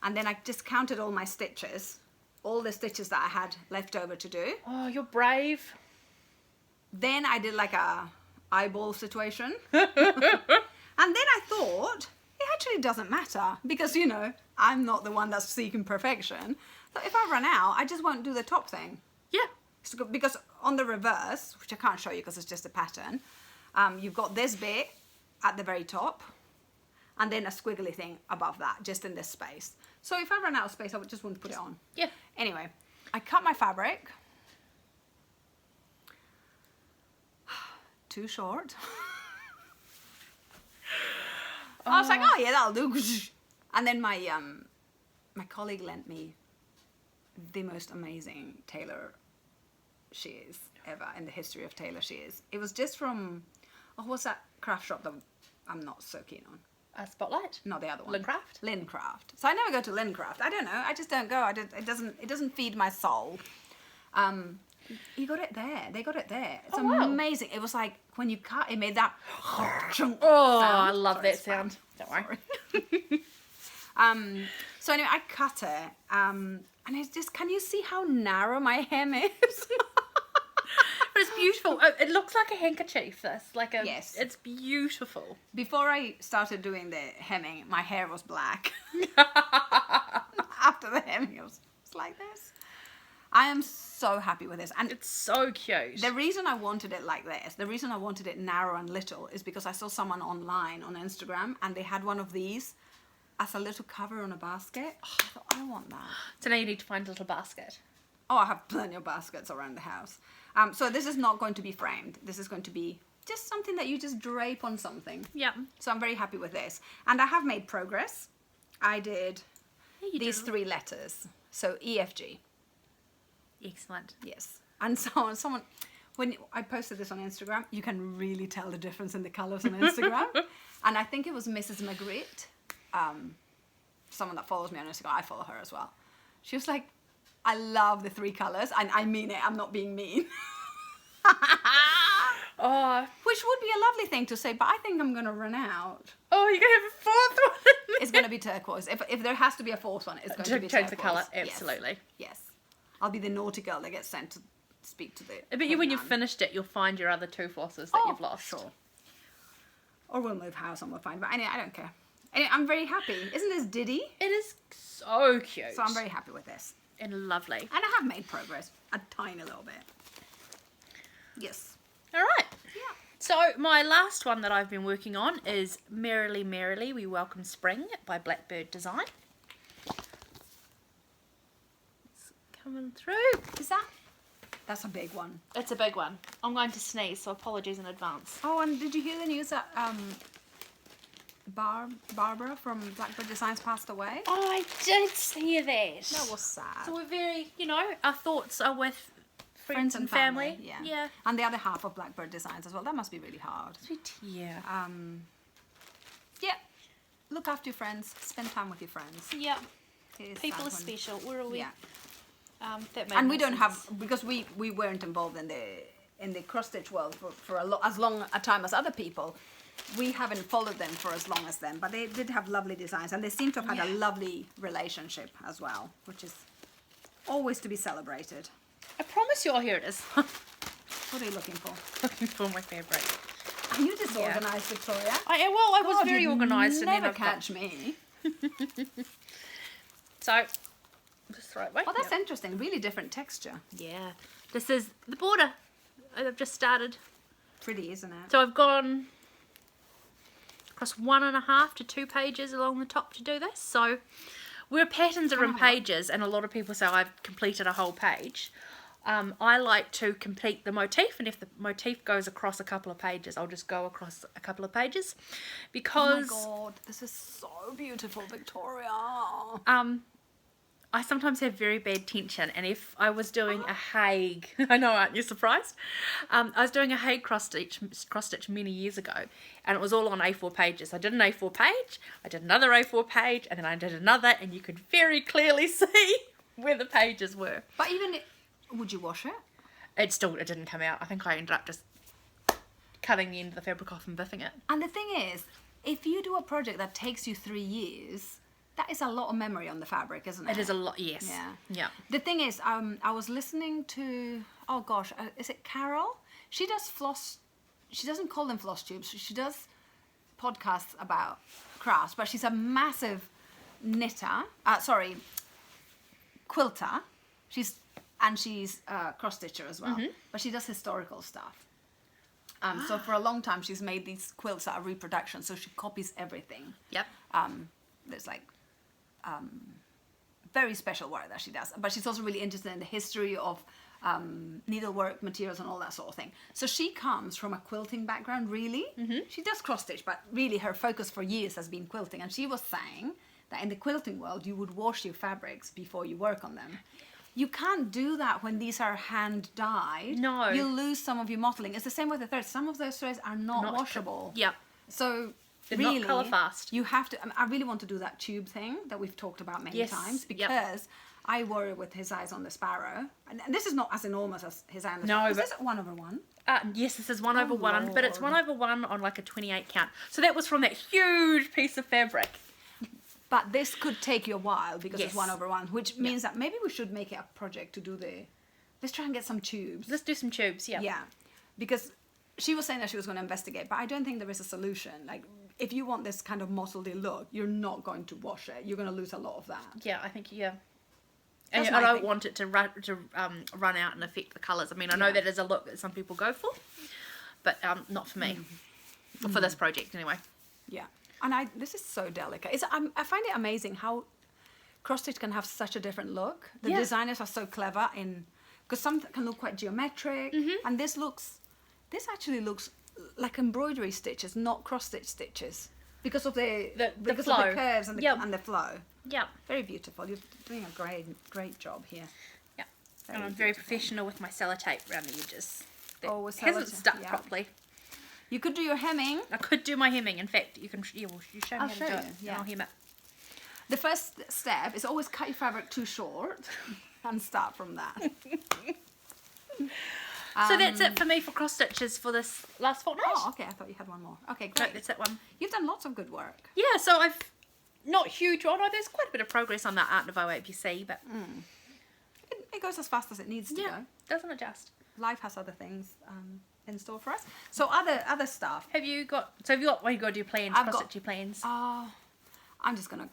Speaker 2: and then I just counted all my stitches, all the stitches that I had left over to do.
Speaker 1: Oh, you're brave.
Speaker 2: Then I did like a eyeball situation. And then I thought, it actually doesn't matter because, you know, I'm not the one that's seeking perfection. So if I run out, I just won't do the top thing.
Speaker 1: Yeah.
Speaker 2: So, because on the reverse, which I can't show you because it's just a pattern, you've got this bit at the very top and then a squiggly thing above that, just in this space. So if I run out of space, I just wouldn't put it on.
Speaker 1: Yeah.
Speaker 2: Anyway, I cut my fabric. Too short. I was like, oh yeah, that'll do. And then my colleague lent me the most amazing tailor shears ever in the history of tailor shears. It was just from, what's that craft shop that I'm not so keen on?
Speaker 1: Spotlight?
Speaker 2: Not the other one.
Speaker 1: Lincraft?
Speaker 2: Lincraft. So I never go to Lincraft. I don't know. I just don't go. It doesn't feed my soul. You got it there. They got it there. It's amazing. It was like when you cut, it made that.
Speaker 1: Oh,
Speaker 2: sound.
Speaker 1: I love
Speaker 2: Sorry,
Speaker 1: that sound. Don't worry.
Speaker 2: So anyway, I cut it. And it's just, can you see how narrow my hem is?
Speaker 1: But it's beautiful. It looks like a handkerchief.
Speaker 2: Yes.
Speaker 1: It's beautiful.
Speaker 2: Before I started doing the hemming, my hair was black. After the hemming, it was like this. I am so happy with this. And
Speaker 1: It's so cute.
Speaker 2: the reason I wanted it like this, the reason I wanted it narrow and little is because I saw someone online on Instagram and they had one of these as a little cover on a basket. Oh, I thought, I want that.
Speaker 1: So now you need to find a little basket.
Speaker 2: Oh, I have plenty of baskets around the house. So this is not going to be framed. This is going to be just something that you just drape on something.
Speaker 1: Yeah.
Speaker 2: So I'm very happy with this. And I have made progress. I did these 3 letters. So EFG.
Speaker 1: Excellent.
Speaker 2: Yes. And so someone, when I posted this on Instagram, you can really tell the difference in the colours on Instagram. And I think it was Mrs. Magritte, someone that follows me on Instagram. I follow her as well. She was like, I love the 3 colours. And I mean it. I'm not being mean.
Speaker 1: Oh,
Speaker 2: Which would be a lovely thing to say, but I think I'm going to run out.
Speaker 1: you're going to have a 4th one.
Speaker 2: It's going to be turquoise. If there has to be a 4th one, it's going to be
Speaker 1: Change
Speaker 2: turquoise.
Speaker 1: the colour,
Speaker 2: Yes.
Speaker 1: absolutely.
Speaker 2: Yes. I'll be the naughty girl that gets sent to speak to the...
Speaker 1: I bet you when you've
Speaker 2: man.
Speaker 1: finished it, you'll find your other 2 flosses that you've lost.
Speaker 2: Sure. Or we'll move house and we'll find. But anyway, I don't care. Anyway, I'm very happy. Isn't this Diddy?
Speaker 1: It is so cute.
Speaker 2: So I'm very happy with this.
Speaker 1: And lovely.
Speaker 2: And I have made progress. A tiny little bit. Yes.
Speaker 1: All right.
Speaker 2: Yeah.
Speaker 1: So my last one that I've been working on is Merrily Merrily We Welcome Spring by Blackbird Design. It's coming through.
Speaker 2: That's a big one.
Speaker 1: It's a big one. I'm going to sneeze, so apologies in advance.
Speaker 2: Oh, and did you hear the news that Barbara from Blackbird Designs passed away?
Speaker 1: Oh, I did hear that.
Speaker 2: That was sad.
Speaker 1: So we're very, our thoughts are with friends and family.
Speaker 2: Yeah. And the other half of Blackbird Designs as well. That must be really hard.
Speaker 1: Yeah.
Speaker 2: Yeah. Look after your friends. Spend time with your friends.
Speaker 1: Yeah.
Speaker 2: It is
Speaker 1: People are
Speaker 2: sad when-
Speaker 1: special. We're all
Speaker 2: Yeah.
Speaker 1: That made
Speaker 2: And we
Speaker 1: more
Speaker 2: don't
Speaker 1: sense.
Speaker 2: have, because we weren't involved in the cross stitch world for as long a time as other people. We haven't followed them for as long as them, but they did have lovely designs, and they seem to have had a lovely relationship as well, which is always to be celebrated.
Speaker 1: I promise you. Oh, here it is.
Speaker 2: What are you looking for?
Speaker 1: Looking for my fabric.
Speaker 2: Are you disorganized, Victoria?
Speaker 1: I was
Speaker 2: God,
Speaker 1: very
Speaker 2: you'd
Speaker 1: organised, and then
Speaker 2: never
Speaker 1: I've got,
Speaker 2: catch me.
Speaker 1: so just throw it away.
Speaker 2: Oh, that's interesting. Really different texture.
Speaker 1: Yeah. This is the border. I've just started.
Speaker 2: Pretty, isn't it?
Speaker 1: So I've gone across 1.5 to 2 pages along the top to do this. So where patterns are in pages, and a lot of people say I've completed a whole page, I like to complete the motif, and if the motif goes across a couple of pages, I'll just go across a couple of pages, because
Speaker 2: Oh my God, this is so beautiful, Victoria.
Speaker 1: I sometimes have very bad tension, and if I was doing a Hague, I know, aren't you surprised? I was doing a Hague cross stitch many years ago, and it was all on A4 pages. I did an A4 page, I did another A4 page, and then I did another, and you could very clearly see where the pages were.
Speaker 2: But would you wash it?
Speaker 1: It didn't come out. I think I ended up just cutting the end of the fabric off and biffing it.
Speaker 2: And the thing is, if you do a project that takes you 3 years, that is a lot of memory on the fabric, isn't it?
Speaker 1: It is a lot, yes.
Speaker 2: Yeah. The thing is, I was listening to, oh gosh, is it Carol? She does she doesn't call them floss tubes, she does podcasts about crafts, but she's a massive quilter. She's a cross stitcher as well, but she does historical stuff. So for a long time, she's made these quilts that are reproduction, so she copies everything.
Speaker 1: Yep.
Speaker 2: There's like very special work that she does, but she's also really interested in the history of needlework materials and all that sort of thing. So she comes from a quilting background, really. She does cross stitch, but really her focus for years has been quilting, and she was saying that in the quilting world you would wash your fabrics before you work on them. You can't do that when these are hand dyed.
Speaker 1: No.
Speaker 2: You'll lose some of your mottling. It's the same with the threads. Some of those threads are not washable.
Speaker 1: Yep.
Speaker 2: So
Speaker 1: They're
Speaker 2: really,
Speaker 1: not colour fast.
Speaker 2: you have to. I really want to do that tube thing that we've talked about many times, because I worry with His Eyes on the Sparrow, and this is not as enormous as His Eye on the Sparrow. Is this 1/1?
Speaker 1: Yes, this is 1/1, but it's
Speaker 2: Lord.
Speaker 1: 1/1 on like a 28 count. So that was from that huge piece of fabric.
Speaker 2: But this could take you a while because
Speaker 1: Yes.
Speaker 2: it's 1/1, which means that maybe we should make it a project to do let's try and get some tubes.
Speaker 1: Let's do some tubes, yeah.
Speaker 2: Yeah, because she was saying that she was going to investigate, but I don't think there is a solution. Like, if you want this kind of mottledy look, you're not going to wash it. You're going to lose a lot of that.
Speaker 1: Yeah, I think, yeah. And
Speaker 2: That's
Speaker 1: I
Speaker 2: my
Speaker 1: don't
Speaker 2: thing.
Speaker 1: want it to run out and affect the colours. I mean, I know that is a look that some people go for, but not for me. For this project, anyway.
Speaker 2: Yeah, and this is so delicate. I find it amazing how cross stitch can have such a different look. The designers are so clever because some can look quite geometric, and this actually looks like embroidery stitches, not cross stitch stitches, because of the
Speaker 1: flow.
Speaker 2: of the curves and the flow.
Speaker 1: Yeah.
Speaker 2: Very beautiful. You're doing a great job here.
Speaker 1: Yeah. And I'm very professional with my sellotape around the edges. That
Speaker 2: Oh, with
Speaker 1: hasn't
Speaker 2: sellotape,
Speaker 1: stuck
Speaker 2: yeah.
Speaker 1: properly.
Speaker 2: You could do your hemming.
Speaker 1: I could do my hemming. In fact, you show me
Speaker 2: I'll
Speaker 1: how to
Speaker 2: show
Speaker 1: do
Speaker 2: you,
Speaker 1: it.
Speaker 2: yeah.
Speaker 1: And I'll hem it.
Speaker 2: The first step is always cut your fabric too short and start from that.
Speaker 1: So that's it for me for cross stitches for this last fortnight.
Speaker 2: Oh, okay. I thought you had one more. Okay,
Speaker 1: No,
Speaker 2: great.
Speaker 1: that's that one.
Speaker 2: You've done lots of good work.
Speaker 1: Yeah, so I've not huge on. Oh, there's quite a bit of progress on that Art Nouveau APC, but
Speaker 2: It goes as fast as it needs to
Speaker 1: yeah,
Speaker 2: go.
Speaker 1: doesn't adjust.
Speaker 2: Life has other things in store for us. So other stuff.
Speaker 1: Have you got what you got to do plans?
Speaker 2: I've
Speaker 1: Cross
Speaker 2: got-
Speaker 1: stitch your plans.
Speaker 2: Oh, I'm just gonna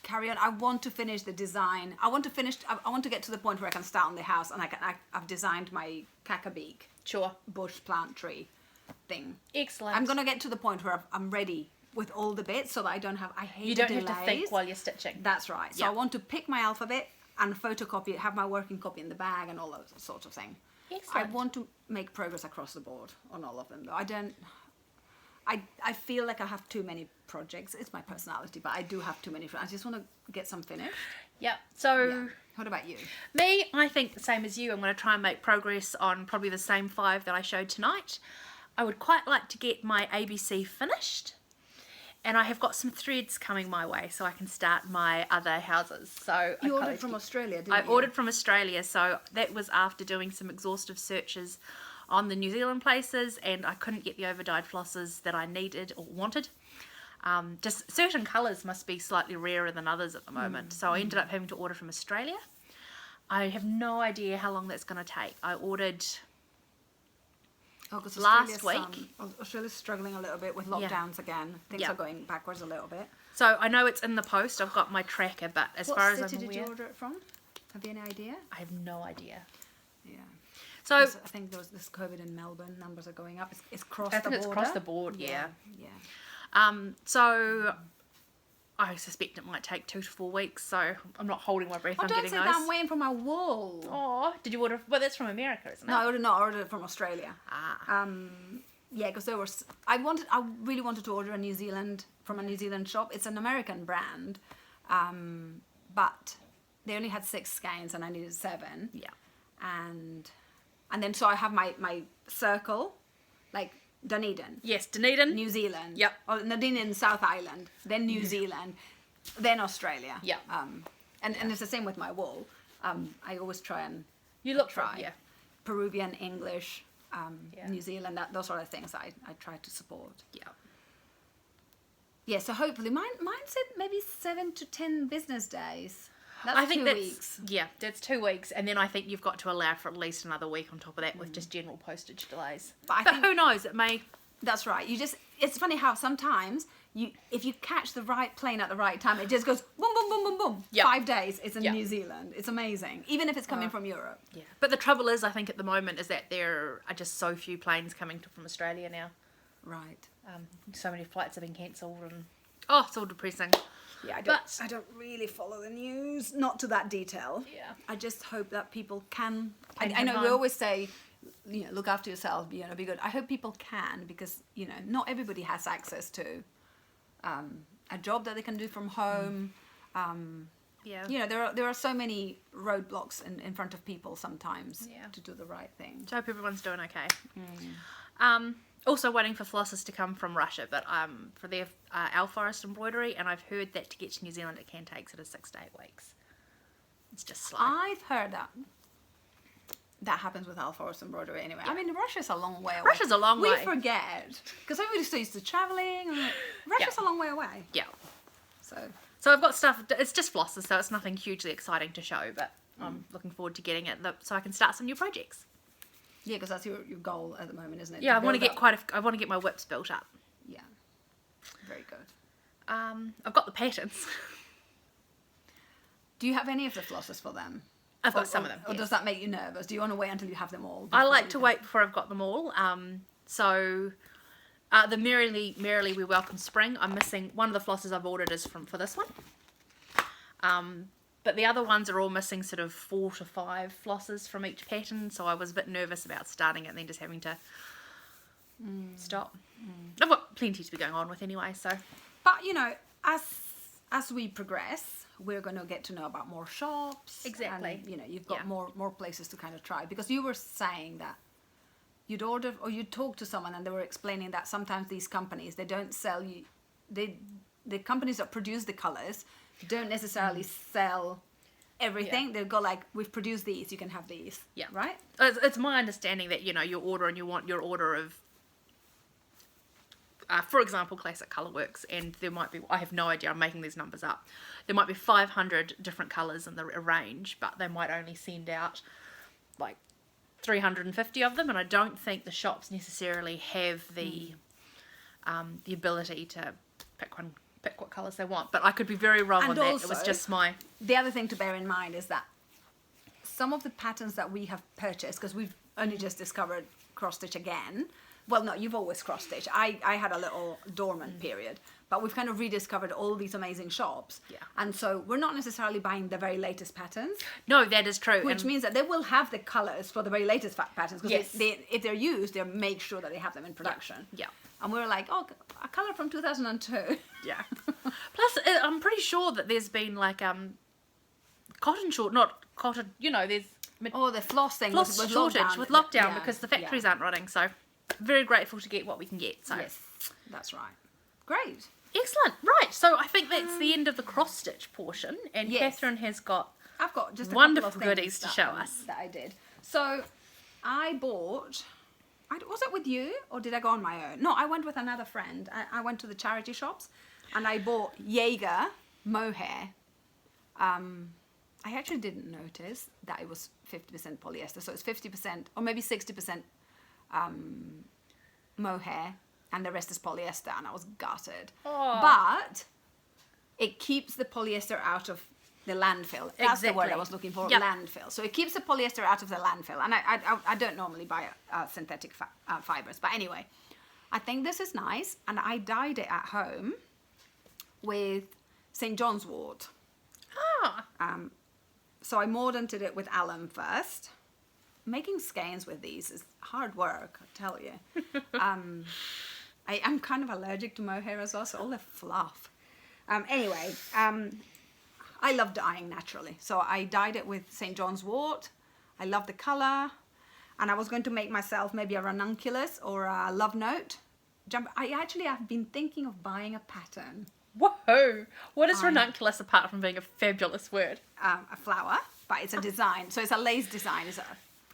Speaker 2: carry on. I want to finish the design. I want to get to the point where I can start on the house, and I've designed my caca beak
Speaker 1: Sure.
Speaker 2: bush plant tree thing.
Speaker 1: Excellent.
Speaker 2: I'm gonna get to the point where I'm ready with all the bits, so that I don't have. I hate
Speaker 1: You don't
Speaker 2: delays.
Speaker 1: have to think while you're stitching.
Speaker 2: That's right. So
Speaker 1: Yeah.
Speaker 2: I want to pick my alphabet and photocopy it, have my working copy in the bag, and all those sorts of thing.
Speaker 1: Excellent.
Speaker 2: I want to make progress across the board on all of them, though. I don't. I feel like I have too many projects. It's my personality, but I do have too many. I just want to get some finished.
Speaker 1: Yep. So
Speaker 2: Yeah. What about you?
Speaker 1: me, I think the same as you. I'm going to try and make progress on probably the same 5 that I showed tonight. I would quite like to get my ABC finished. And I have got some threads coming my way, so I can start my other houses. So
Speaker 2: You
Speaker 1: I
Speaker 2: ordered from Australia, didn't
Speaker 1: I
Speaker 2: you?
Speaker 1: ordered from Australia, so that was after doing some exhaustive searches on the New Zealand places, and I couldn't get the overdyed flosses that I needed or wanted. Just certain colours must be slightly rarer than others at the moment, so I ended up having to order from Australia. I have no idea how long that's going to take. I ordered
Speaker 2: Oh, 'cause
Speaker 1: last
Speaker 2: Australia's struggling a little bit with lockdowns again. Things
Speaker 1: Yeah.
Speaker 2: are going backwards a little bit.
Speaker 1: So I know it's in the post. I've got my tracker, but as far as
Speaker 2: What
Speaker 1: I'm
Speaker 2: city did you
Speaker 1: aware,
Speaker 2: order it from? Have you any idea?
Speaker 1: I have no idea.
Speaker 2: Yeah.
Speaker 1: So
Speaker 2: 'Cause I think this COVID in Melbourne numbers are going up. It's crossed
Speaker 1: I
Speaker 2: the
Speaker 1: think it's
Speaker 2: border.
Speaker 1: across the board. Yeah.
Speaker 2: Yeah.
Speaker 1: So I suspect it might take 2 to 4 weeks. So I'm not holding my breath.
Speaker 2: Oh,
Speaker 1: I'm
Speaker 2: don't
Speaker 1: getting
Speaker 2: say
Speaker 1: those.
Speaker 2: that. I'm waiting for my wool.
Speaker 1: Oh, did you order? Well, that's from America, isn't it?
Speaker 2: No, I ordered it from Australia.
Speaker 1: Ah.
Speaker 2: Yeah, because there was. I really wanted to order from a New Zealand shop. It's an American brand, but they only had 6 skeins and I needed 7.
Speaker 1: Yeah.
Speaker 2: And then so I have my circle, like Dunedin,
Speaker 1: Yes, Dunedin.
Speaker 2: New Zealand.
Speaker 1: Yep.
Speaker 2: Or Dunedin, South Island, then New Zealand, then Australia.
Speaker 1: Yep.
Speaker 2: And it's the same with my wool. I always try and
Speaker 1: You look
Speaker 2: try.
Speaker 1: for, yeah.
Speaker 2: Peruvian, English,
Speaker 1: Yeah.
Speaker 2: New Zealand, those sort of things I try to support.
Speaker 1: Yeah.
Speaker 2: Yeah, so hopefully mine said maybe 7 to 10 business days. That's
Speaker 1: I think
Speaker 2: 2
Speaker 1: that's
Speaker 2: weeks.
Speaker 1: yeah, that's 2 weeks, and then I think you've got to allow for at least another week on top of that with just general postage delays.
Speaker 2: But I
Speaker 1: But
Speaker 2: think-
Speaker 1: who knows? It may.
Speaker 2: That's right. It's funny how sometimes if you catch the right plane at the right time, it just goes boom, boom, boom, boom, boom.
Speaker 1: Yep.
Speaker 2: 5 days, it's in
Speaker 1: Yep.
Speaker 2: New Zealand. It's amazing. Even if it's coming from Europe.
Speaker 1: Yeah. But the trouble is, I think at the moment is that there are just so few planes coming from Australia now.
Speaker 2: Right.
Speaker 1: So many flights have been cancelled, and it's all depressing.
Speaker 2: Yeah,
Speaker 1: But-
Speaker 2: I don't really follow the news, not to that detail.
Speaker 1: Yeah.
Speaker 2: I just hope that people can.
Speaker 1: Can
Speaker 2: I know
Speaker 1: come
Speaker 2: we
Speaker 1: home.
Speaker 2: always say, look after yourself, be good. I hope people can, because not everybody has access to a job that they can do from home.
Speaker 1: Yeah.
Speaker 2: There are so many roadblocks in front of people sometimes
Speaker 1: Yeah.
Speaker 2: to do the right thing.
Speaker 1: So I hope everyone's doing okay. Also waiting for flosses to come from Russia, but for their owl forest embroidery, and I've heard that to get to New Zealand it can take sort of 6 to 8 weeks. It's just slow.
Speaker 2: I've heard that happens with Al Forest embroidery anyway. I mean, Russia's a long way away.
Speaker 1: Russia's a long way.
Speaker 2: We forget, because everybody's so used to travelling. Russia's a long way away.
Speaker 1: Yeah.
Speaker 2: So
Speaker 1: I've got stuff, it's just flosses, so it's nothing hugely exciting to show, but I'm looking forward to getting it so I can start some new projects.
Speaker 2: yeah, because that's your goal at the moment, isn't it?
Speaker 1: Yeah, I want to
Speaker 2: build
Speaker 1: get
Speaker 2: up-
Speaker 1: I want to get my whips built up.
Speaker 2: Yeah, very good.
Speaker 1: I've got the patterns.
Speaker 2: Do you have any of the flosses for them?
Speaker 1: I've got some of them.
Speaker 2: Or
Speaker 1: yes.
Speaker 2: does that make you nervous? Do you want to wait until you have them all?
Speaker 1: I
Speaker 2: before
Speaker 1: like
Speaker 2: you
Speaker 1: to
Speaker 2: can-
Speaker 1: wait before I've got them all. The Merrily We Welcome Spring, I'm missing one of the flosses I've ordered is for this one. But the other ones are all missing sort of 4 to 5 flosses from each pattern, so I was a bit nervous about starting it and then just having to stop. I've got plenty to be going on with anyway, so
Speaker 2: But as we progress, we're going to get to know about more shops.
Speaker 1: Exactly.
Speaker 2: And, you've got
Speaker 1: Yeah.
Speaker 2: more places to kind of try, because you were saying that you'd order or you'd talk to someone and they were explaining that sometimes these companies, they don't sell you, the companies that produce the colors don't necessarily sell everything.
Speaker 1: Yeah.
Speaker 2: They'll go like, we've produced these, you can have these.
Speaker 1: yeah.
Speaker 2: Right?
Speaker 1: It's my understanding that, you order and you want your order of, for example, Classic Colourworks, and there might be, I have no idea, I'm making these numbers up, there might be 500 different colours in the range, but they might only send out like 350 of them, and I don't think the shops necessarily have the ability to pick what colours they want, but I could be very wrong
Speaker 2: And
Speaker 1: on that. It was
Speaker 2: also-
Speaker 1: just my...
Speaker 2: The other thing to bear in mind is that some of the patterns that we have purchased, because we've only just discovered cross stitch again. Well, no, you've always cross stitched. I had a little dormant period, but we've kind of rediscovered all these amazing shops.
Speaker 1: Yeah.
Speaker 2: And so we're not necessarily buying the very latest patterns.
Speaker 1: No, that is true.
Speaker 2: Which means that they will have the colors for the very latest patterns, because
Speaker 1: Yes.
Speaker 2: if they're used, they make sure that they have them in production.
Speaker 1: Yeah.
Speaker 2: And we were like, oh, a color from 2002.
Speaker 1: Yeah. Plus, I'm pretty sure that there's been like cotton short, not cotton. You know, there's
Speaker 2: Oh, the floss thing
Speaker 1: floss
Speaker 2: with
Speaker 1: shortage
Speaker 2: lockdown.
Speaker 1: with lockdown
Speaker 2: Yeah,
Speaker 1: because the factories
Speaker 2: yeah.
Speaker 1: aren't running. So, very grateful to get what we can get. So,
Speaker 2: Yes, that's right. Great.
Speaker 1: excellent. Right. So I think that's the end of the cross stitch portion, and
Speaker 2: Yes.
Speaker 1: Catherine has got
Speaker 2: I've got just a
Speaker 1: wonderful
Speaker 2: couple of things
Speaker 1: goodies to show us.
Speaker 2: that I did. So I bought. Was it with you or did I go on my own? No, I went with another friend. I went to the charity shops, and I bought Jaeger mohair. I actually didn't notice that it was 50% polyester, so it's 50% or maybe 60% mohair, and the rest is polyester, and I was gutted.
Speaker 1: Aw.
Speaker 2: But it keeps the polyester out of the landfill. That's the word
Speaker 1: Exactly.
Speaker 2: I was looking for,
Speaker 1: Yep.
Speaker 2: landfill. So it keeps the polyester out of the landfill. And I don't normally buy synthetic fibers. But anyway, I think this is nice. And I dyed it at home with St. John's wort.
Speaker 1: ah,
Speaker 2: So I mordanted it with alum first. Making skeins with these is hard work, I tell you. I'm kind of allergic to mohair as well, so all the fluff. Anyway, I love dyeing naturally. So I dyed it with St. John's wort. I love the colour. And I was going to make myself maybe a ranunculus or a love note jumper. I actually have been thinking of buying a pattern.
Speaker 1: whoa! What is ranunculus apart from being a fabulous word?
Speaker 2: A flower, but it's a design. So it's a lace design. It's a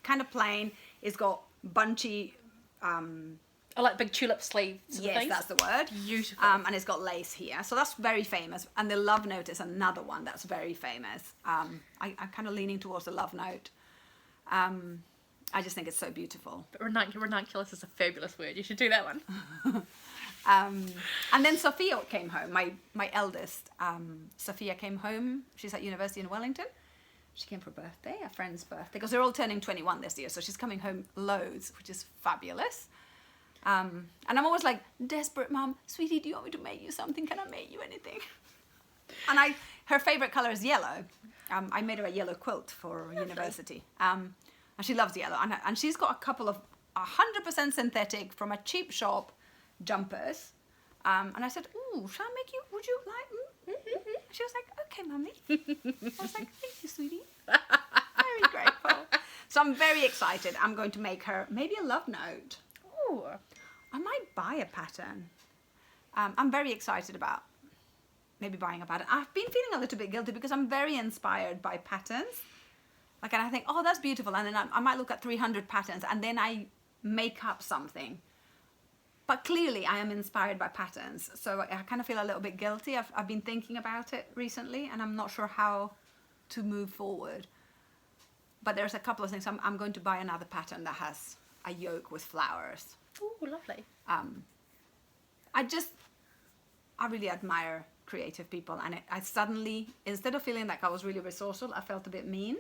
Speaker 2: kind of plain. It's got bunchy...
Speaker 1: I like big tulip sleeves.
Speaker 2: Yes, that's the word.
Speaker 1: Beautiful.
Speaker 2: And it's got lace here. So that's very famous. And the love note is another one that's very famous. I'm kind of leaning towards the love note. I just think it's so beautiful.
Speaker 1: But ranunculus is a fabulous word. You should do that one.
Speaker 2: And then Sophia came home, my eldest. Sophia came home. She's at university in Wellington. She came for a birthday, a friend's birthday, because they're all turning 21 this year. So she's coming home loads, which is fabulous. And I'm always like, desperate, Mum, sweetie, do you want me to make you something? Can I make you anything? And her favorite color is yellow. I made her a yellow quilt for university. And she loves yellow. And she's got a couple of 100% synthetic from a cheap shop jumpers. And I said, ooh, shall I make you, would you like? She was like, okay, Mummy. I was like, thank you, sweetie. Very grateful. So I'm very excited. I'm going to make her maybe a love note.
Speaker 1: Ooh.
Speaker 2: I might buy a pattern. I'm very excited about maybe buying a pattern. I've been feeling a little bit guilty because I'm very inspired by patterns. Like, and I think, oh, that's beautiful. And then I might look at 300 patterns and then I make up something. But clearly I am inspired by patterns. So I kind of feel a little bit guilty. I've been thinking about it recently and I'm not sure how to move forward. But there's a couple of things. I'm going to buy another pattern that has a yoke with flowers.
Speaker 1: Ooh, lovely.
Speaker 2: I really admire creative people, and I suddenly, instead of feeling like I was really resourceful, I felt a bit mean,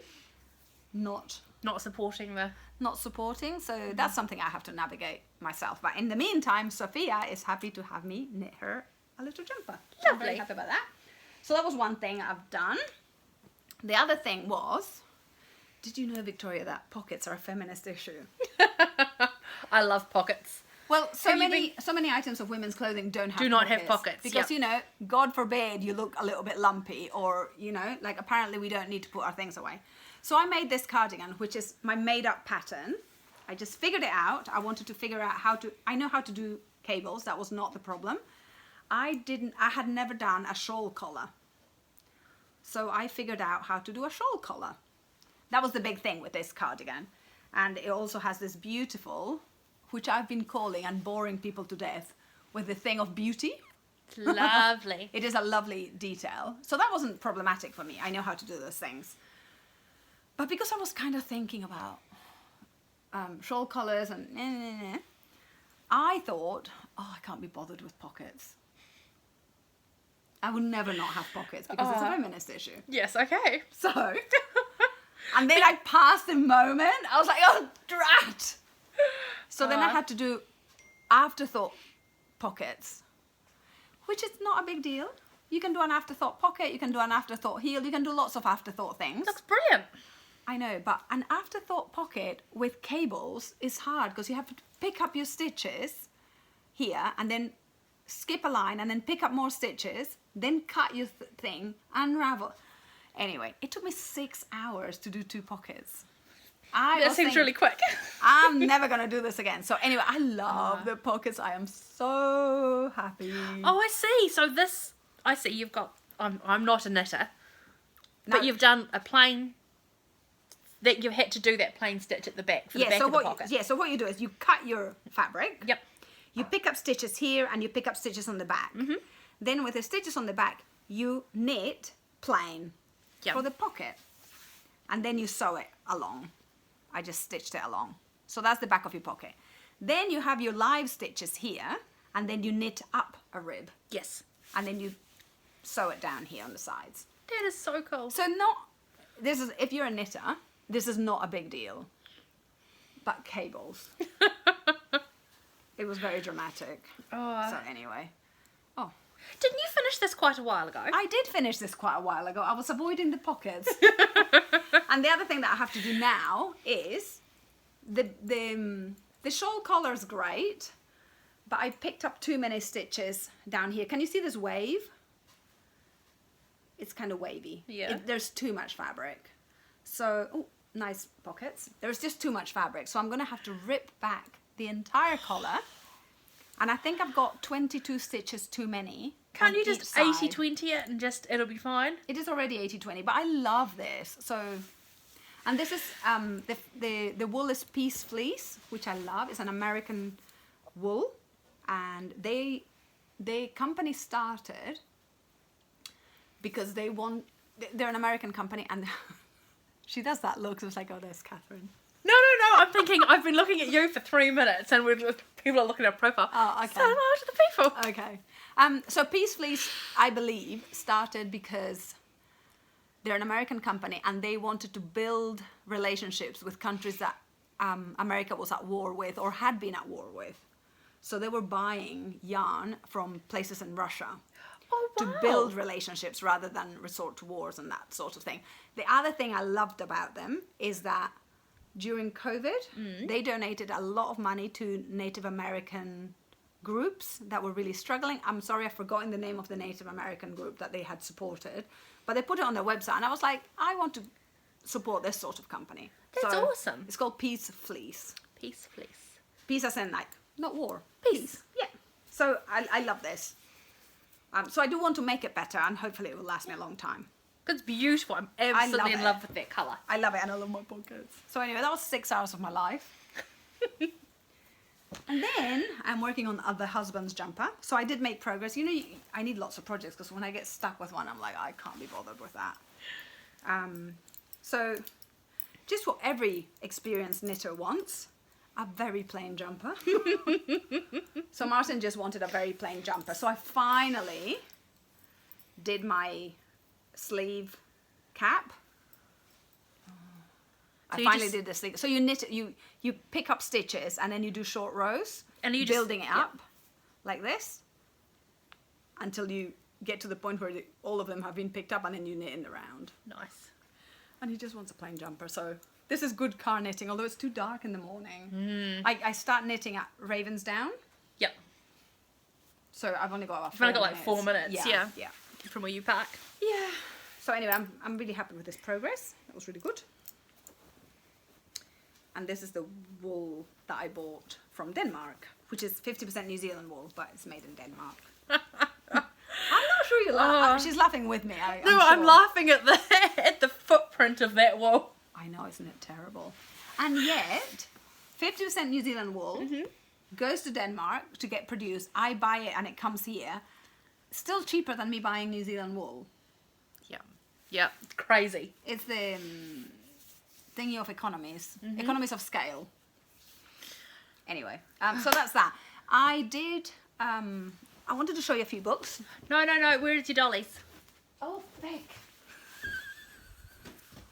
Speaker 2: not
Speaker 1: supporting the...
Speaker 2: not supporting. So that's something I have to navigate myself. But in the meantime, Sophia is happy to have me knit her a little jumper. So I'm very
Speaker 1: Lovely.
Speaker 2: happy about that. So that was one thing I've done. The other thing was, did you know, Victoria, that pockets are a feminist issue?
Speaker 1: I love pockets.
Speaker 2: Well, so
Speaker 1: Have you
Speaker 2: many items of women's clothing do
Speaker 1: Do not have pockets,
Speaker 2: because
Speaker 1: yep.
Speaker 2: you know, God forbid you look a little bit lumpy, or you know, like apparently we don't need to put our things away. So I made this cardigan, which is my made-up pattern. I just figured it out. I wanted to figure out I know how to do cables. That was not the problem. I had never done a shawl collar. So I figured out how to do a shawl collar. That was the big thing with this cardigan. And it also has this beautiful, which I've been calling and boring people to death with the thing of beauty.
Speaker 1: Lovely.
Speaker 2: It is a lovely detail. So that wasn't problematic for me. I know how to do those things. But because I was kind of thinking about shawl collars and I thought, oh, I can't be bothered with pockets. I would never not have pockets because it's a feminist issue.
Speaker 1: Yes, okay.
Speaker 2: So, and then I passed the moment. I was like, oh, drat. So then I had to do afterthought pockets, which is not a big deal. You can do an afterthought pocket, you can do an afterthought heel, you can do lots of afterthought things.
Speaker 1: Looks brilliant.
Speaker 2: I know, but an afterthought pocket with cables is hard because you have to pick up your stitches here and then skip a line and then pick up more stitches, then cut your thing, unravel. Anyway, it took me 6 hours to do 2 pockets.
Speaker 1: That seems really quick.
Speaker 2: I'm never going to do this again. So anyway, I love the pockets. I am so happy.
Speaker 1: Oh, I see. So this, I see you've got, I'm not a knitter,
Speaker 2: No.
Speaker 1: but you've done a plain, that you've had to do that plain stitch at the back for the back of the pocket.
Speaker 2: So what you do is you cut your fabric.
Speaker 1: Yep.
Speaker 2: You pick up stitches here and you pick up stitches on the back.
Speaker 1: Mm-hmm.
Speaker 2: Then with the stitches on the back, you knit plain
Speaker 1: Yep.
Speaker 2: for the pocket. And then you sew it along. I just stitched it along. So that's the back of your pocket. Then you have your live stitches here and then you knit up a rib.
Speaker 1: Yes.
Speaker 2: And then you sew it down here on the sides.
Speaker 1: That is so cool.
Speaker 2: So if you're a knitter, this is not a big deal. But cables. It was very dramatic.
Speaker 1: Oh.
Speaker 2: So anyway. Oh.
Speaker 1: Didn't you finish this quite a while ago?
Speaker 2: I did finish this quite a while ago. I was avoiding the pockets. And the other thing that I have to do now is the shawl collar's great, but I picked up too many stitches down here. Can you see this wave? It's kind of wavy.
Speaker 1: Yeah.
Speaker 2: There's too much fabric. So, oh, nice pockets. There's just too much fabric. So I'm going to have to rip back the entire collar. And I think I've got 22 stitches too many.
Speaker 1: Can't
Speaker 2: on
Speaker 1: you
Speaker 2: each
Speaker 1: just
Speaker 2: side.
Speaker 1: 80-20 it and just, it'll be fine?
Speaker 2: It is already 80-20, but I love this. So, and this is, the wool is Peace Fleece, which I love. It's an American wool. And the company started because they're an American company, and she does that look, so it's like, oh, there's Catherine.
Speaker 1: No, I'm thinking, I've been looking at you for 3 minutes and people are looking at her profile.
Speaker 2: Oh, okay.
Speaker 1: So am I to the people.
Speaker 2: Okay. So Peace Fleece, I believe, started because they're an American company and they wanted to build relationships with countries that America was at war with or had been at war with. So they were buying yarn from places in Russia.
Speaker 1: Oh, wow.
Speaker 2: To build relationships rather than resort to wars and that sort of thing. The other thing I loved about them is that during COVID, they donated a lot of money to Native American groups that were really struggling. I'm sorry, I've forgotten the name of the Native American group that they had supported, but they put it on their website and I was like, I want to support this sort of company.
Speaker 1: That's awesome.
Speaker 2: It's called Peace Fleece.
Speaker 1: Peace Fleece.
Speaker 2: Peace as in like, not war.
Speaker 1: Peace.
Speaker 2: Yeah. So I love this. So I do want to make it better and hopefully it will last me a long time.
Speaker 1: It's beautiful. I'm absolutely in love with that colour.
Speaker 2: I love it and I love my pockets. So anyway, that was 6 hours of my life. And then I'm working on the husband's jumper. So I did make progress. You know, I need lots of projects because when I get stuck with one, I'm like, I can't be bothered with that. So just what every experienced knitter wants, a very plain jumper. So Martin just wanted a very plain jumper. So I finally did my sleeve cap.
Speaker 1: So
Speaker 2: I finally did the sleeve. So you knit it, you pick up stitches and then you do short rows,
Speaker 1: and you
Speaker 2: building it up like this until you get to the point where all of them have been picked up and then you knit in the round.
Speaker 1: Nice.
Speaker 2: And he just wants a plain jumper. So this is good car knitting, although it's too dark in the morning. I start knitting at Ravensdown.
Speaker 1: Yep.
Speaker 2: So I've only got about 4 minutes.
Speaker 1: You've only got like 4 minutes,
Speaker 2: Yeah.
Speaker 1: From where you park.
Speaker 2: Yeah. So anyway, I'm really happy with this progress. That was really good. And this is the wool that I bought from Denmark, which is 50% New Zealand wool, but it's made in Denmark. I'm not sure you're laughing. She's laughing with me.
Speaker 1: I'm laughing at the footprint of that wool.
Speaker 2: I know, isn't it terrible? And yet, 50% New Zealand wool goes to Denmark to get produced. I buy it and it comes here. Still cheaper than me buying New Zealand wool.
Speaker 1: Yeah, it's crazy.
Speaker 2: It's the thingy of economies. Economies of scale. Anyway, so that's that. I did, I wanted to show you a few books.
Speaker 1: No, where's your dollies?
Speaker 2: Oh, feck.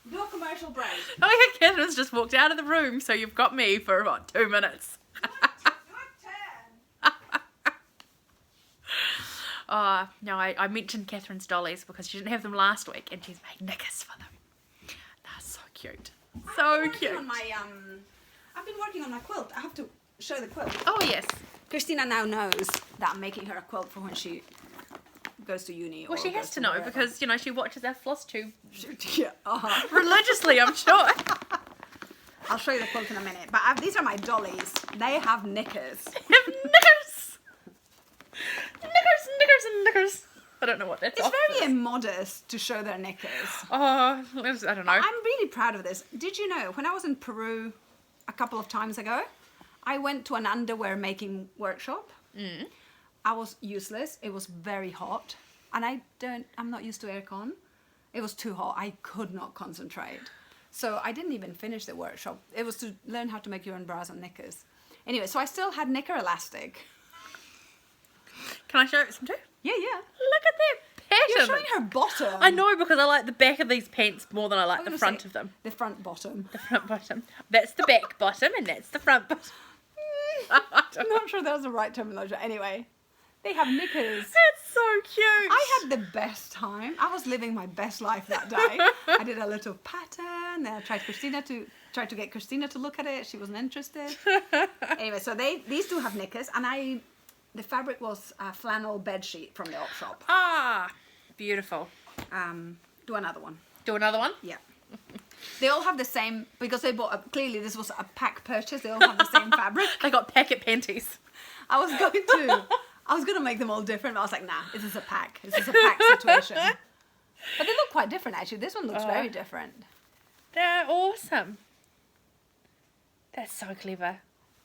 Speaker 2: Do a commercial break.
Speaker 1: Oh yeah, Catherine's just walked out of the room, so you've got me for about 2 minutes.
Speaker 2: What?
Speaker 1: No, I mentioned Catherine's dollies because she didn't have them last week and she's made knickers for them. They're so cute. So cute.
Speaker 2: I've been working on my quilt. I have to show the quilt.
Speaker 1: Oh, yes.
Speaker 2: Christina now knows that I'm making her a quilt for when she goes to uni.
Speaker 1: Well, she has to know because, you know, she watches our Flosstube
Speaker 2: Yeah.
Speaker 1: religiously, I'm sure.
Speaker 2: I'll show you the quilt in a minute. But these are my dollies. They have knickers.
Speaker 1: They have knickers. Knickers. I don't know what that's
Speaker 2: It's
Speaker 1: off
Speaker 2: very
Speaker 1: is.
Speaker 2: immodest to show their knickers.
Speaker 1: I don't know.
Speaker 2: I'm really proud of this. Did you know, when I was in Peru a couple of times ago, I went to an underwear making workshop. I was useless. It was very hot. And I'm not used to aircon. It was too hot. I could not concentrate. So I didn't even finish the workshop. It was to learn how to make your own bras and knickers. Anyway, so I still had knicker elastic.
Speaker 1: Can I show it some too?
Speaker 2: Yeah.
Speaker 1: Look at that pattern.
Speaker 2: You're showing her bottom.
Speaker 1: I know because I like the back of these pants more than I like
Speaker 2: I'm
Speaker 1: the
Speaker 2: gonna
Speaker 1: front
Speaker 2: say
Speaker 1: of them.
Speaker 2: The front bottom.
Speaker 1: The front bottom. That's the back bottom and that's the front bottom.
Speaker 2: I'm not sure that was the right terminology. Anyway, they have knickers.
Speaker 1: That's so cute.
Speaker 2: I had the best time. I was living my best life that day. I did a little pattern. Then I tried to get Christina to look at it. She wasn't interested. Anyway, so these two have knickers, and the fabric was a flannel bed sheet from the op shop.
Speaker 1: Beautiful.
Speaker 2: Do another one.
Speaker 1: Do another one?
Speaker 2: Yeah. They all have the same, because they bought clearly this was a pack purchase. They all have the same fabric.
Speaker 1: They got packet panties.
Speaker 2: I was going to make them all different, but I was like, nah, this is a pack. This is a pack situation. But they look quite different, actually. This one looks very different.
Speaker 1: They're awesome. That's so clever.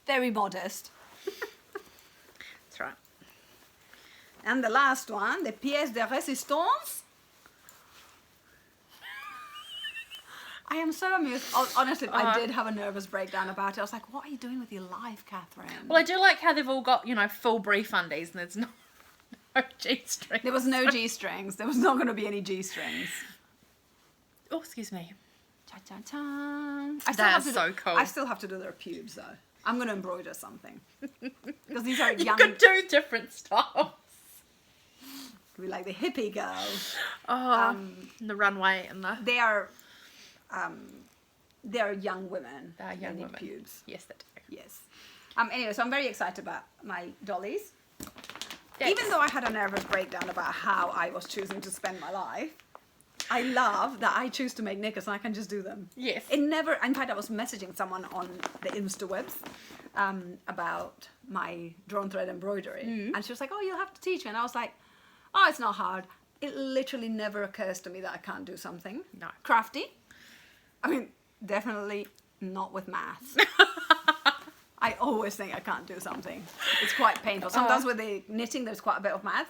Speaker 2: Very modest.
Speaker 1: That's right.
Speaker 2: And the last one, the pièce de résistance. I am so amused. Honestly, I did have a nervous breakdown about it. I was like, what are you doing with your life, Catherine?
Speaker 1: Well, I do like how they've all got, you know, full brief undies and there's no G-strings.
Speaker 2: There was no G-strings. There was not going to be any G-strings.
Speaker 1: Oh, excuse me.
Speaker 2: Cha-cha-cha.
Speaker 1: That's so cool.
Speaker 2: I still have to do their pubes, though. I'm going to embroider something. Because these are
Speaker 1: You
Speaker 2: young...
Speaker 1: could do different styles.
Speaker 2: Could be like the hippie girl.
Speaker 1: The runway and the...
Speaker 2: They are young women.
Speaker 1: They are young
Speaker 2: need
Speaker 1: women.
Speaker 2: Pubes.
Speaker 1: Yes, they do.
Speaker 2: Yes. Anyway, so I'm very excited about my dollies.
Speaker 1: Yes.
Speaker 2: Even though I had a nervous breakdown about how I was choosing to spend my life, I love that I choose to make knickers and I can just do them.
Speaker 1: Yes.
Speaker 2: In fact, I was messaging someone on the Instawebs about my drawn thread embroidery. And she was like, oh, you'll have to teach me. And I was like, oh, it's not hard. It literally never occurs to me that I can't do something.
Speaker 1: No.
Speaker 2: Crafty. I mean, definitely not with maths. I always think I can't do something. It's quite painful. Sometimes with the knitting, there's quite a bit of math.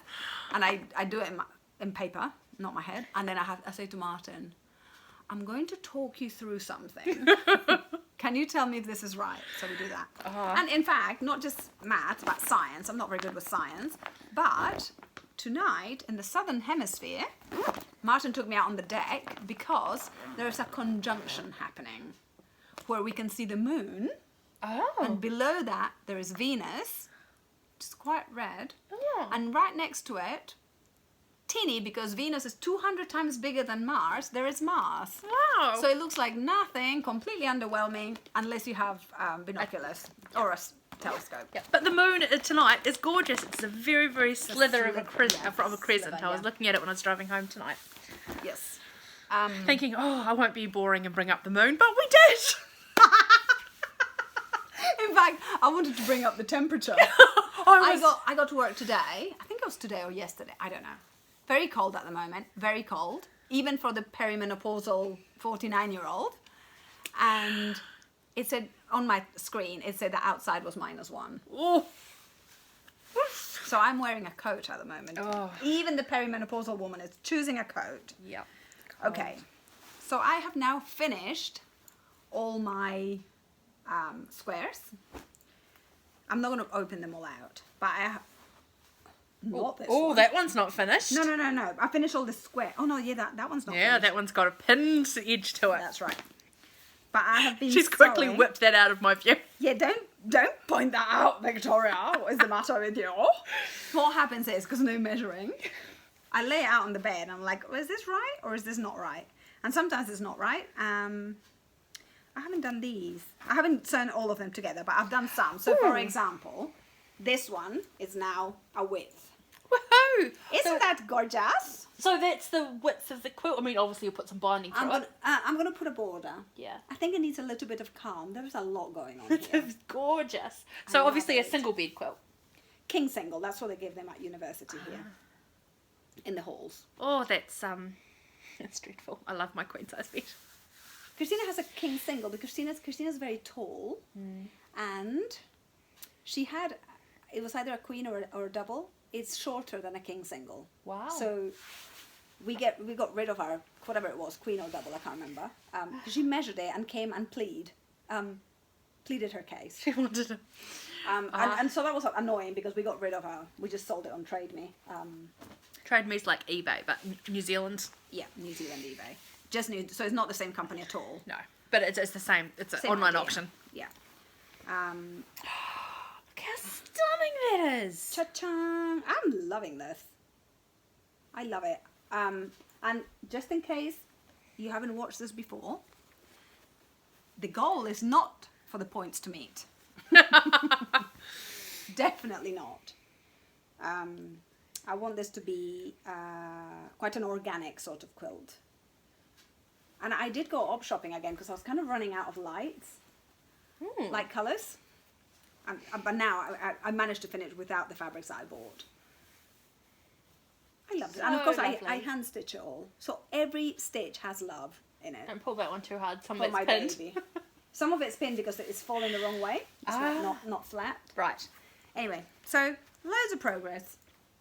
Speaker 2: And I do it in paper, not my head. And then I say to Martin, I'm going to talk you through something. Can you tell me if this is right? So we do that. And in fact, not just maths, but science. I'm not very good with science. But tonight, in the southern hemisphere, Martin took me out on the deck because there's a conjunction happening where we can see the moon. And below that, there is Venus, which is quite red. And right next to it, teeny, because Venus is 200 times bigger than Mars, there is Mars.
Speaker 1: Wow.
Speaker 2: So it looks like nothing, completely underwhelming, unless you have binoculars or a telescope.
Speaker 1: Yeah. But the moon tonight is gorgeous. It's a very, very slither of a crescent.
Speaker 2: yeah,
Speaker 1: From a crescent.
Speaker 2: sliver,
Speaker 1: I was
Speaker 2: yeah.
Speaker 1: looking at it when I was driving home tonight.
Speaker 2: Yes.
Speaker 1: Thinking, oh, I won't be boring and bring up the moon. But we did!
Speaker 2: In fact, I wanted to bring up the temperature. I got to work today. I think it was today or yesterday. I don't know. Very cold at the moment. Very cold. Even for the perimenopausal 49-year-old. And it said on my screen, it said the outside was -1.
Speaker 1: Oh.
Speaker 2: So I'm wearing a coat at the moment.
Speaker 1: Oh.
Speaker 2: Even the perimenopausal woman is choosing a coat.
Speaker 1: Yeah.
Speaker 2: Okay. So I have now finished all my squares. I'm not going to open them all out, but I have not this one.
Speaker 1: That one's not finished.
Speaker 2: No. I finished all the square. Oh no, yeah, that one's not
Speaker 1: Yeah,
Speaker 2: finished.
Speaker 1: that one's got a pinned edge to it.
Speaker 2: That's right. But I have been
Speaker 1: She's quickly
Speaker 2: sewing.
Speaker 1: whipped that out of my view.
Speaker 2: Yeah, Don't point that out, Victoria. What is the matter with you? What happens is, because no measuring, I lay it out on the bed and I'm like, well, is this right or is this not right? And sometimes it's not right. I haven't done these. I haven't sewn all of them together, but I've done some. So for example, this one is now a width.
Speaker 1: Woohoo!
Speaker 2: Isn't that gorgeous?
Speaker 1: So that's the width of the quilt. I mean, obviously you'll put some binding through it.
Speaker 2: I'm gonna put a border.
Speaker 1: Yeah.
Speaker 2: I think it needs a little bit of calm. There's a lot going on here.
Speaker 1: It's gorgeous. So obviously a
Speaker 2: it.
Speaker 1: single bed quilt.
Speaker 2: King single. That's what they give them at university here. In the halls.
Speaker 1: Oh, that's dreadful. I love my queen size bed.
Speaker 2: Christina has a king single because Christina's very tall, and she had, it was either a queen or a double. It's shorter than a king single.
Speaker 1: Wow.
Speaker 2: So we got rid of our whatever it was, queen or double, I can't remember. She measured it and came and pleaded her case.
Speaker 1: She wanted to.
Speaker 2: And so that was annoying because we got rid of her. We just sold it on Trade Me.
Speaker 1: Trade Me's like eBay, but New Zealand.
Speaker 2: Yeah, New Zealand eBay. So it's not the same company at all.
Speaker 1: No, but it's the same. It's an
Speaker 2: Same
Speaker 1: online
Speaker 2: idea.
Speaker 1: auction.
Speaker 2: Yeah.
Speaker 1: Look how stunning that is.
Speaker 2: Cha-chang! I'm loving this. I love it. And just in case you haven't watched this before, the goal is not for the points to meet. Definitely not. I want this to be quite an organic sort of quilt. And I did go op shopping again because I was kind of running out of light colours. But now I managed to finish without the fabrics I bought. I loved it. And of course I hand stitch it all. So every stitch has love in it.
Speaker 1: Don't pull that one too hard. Some
Speaker 2: For
Speaker 1: of it's
Speaker 2: my
Speaker 1: pinned.
Speaker 2: baby. Some of it's pinned because it's falling the wrong way. It's not flat.
Speaker 1: Right.
Speaker 2: Anyway, so loads of progress.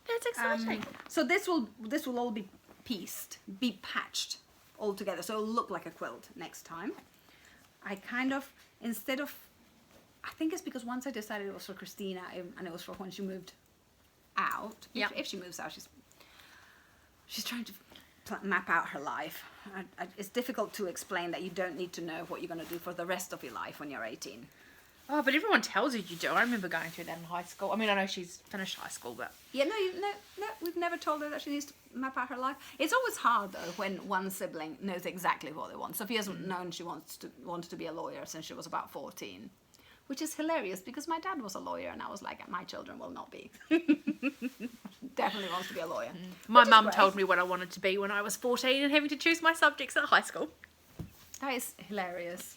Speaker 1: That's exciting.
Speaker 2: So this will all be pieced, be patched all together. So it'll look like a quilt next time. I kind of, instead of, I think it's because once I decided it was for Christina and it was for when she moved out.
Speaker 1: Yeah.
Speaker 2: If she moves out, she's trying to map out her life. It's difficult to explain that you don't need to know what you're going to do for the rest of your life when you're 18.
Speaker 1: Oh, but everyone tells you do. I remember going through that in high school. I mean, I know she's finished high school, but...
Speaker 2: Yeah, no, we've never told her that she needs to map out her life. It's always hard, though, when one sibling knows exactly what they want. Sophie hasn't known she wanted to be a lawyer since she was about 14, which is hilarious because my dad was a lawyer and I was like, my children will not be. Definitely wants to be a lawyer.
Speaker 1: My mum told me what I wanted to be when I was 14 and having to choose my subjects at high school.
Speaker 2: That is hilarious.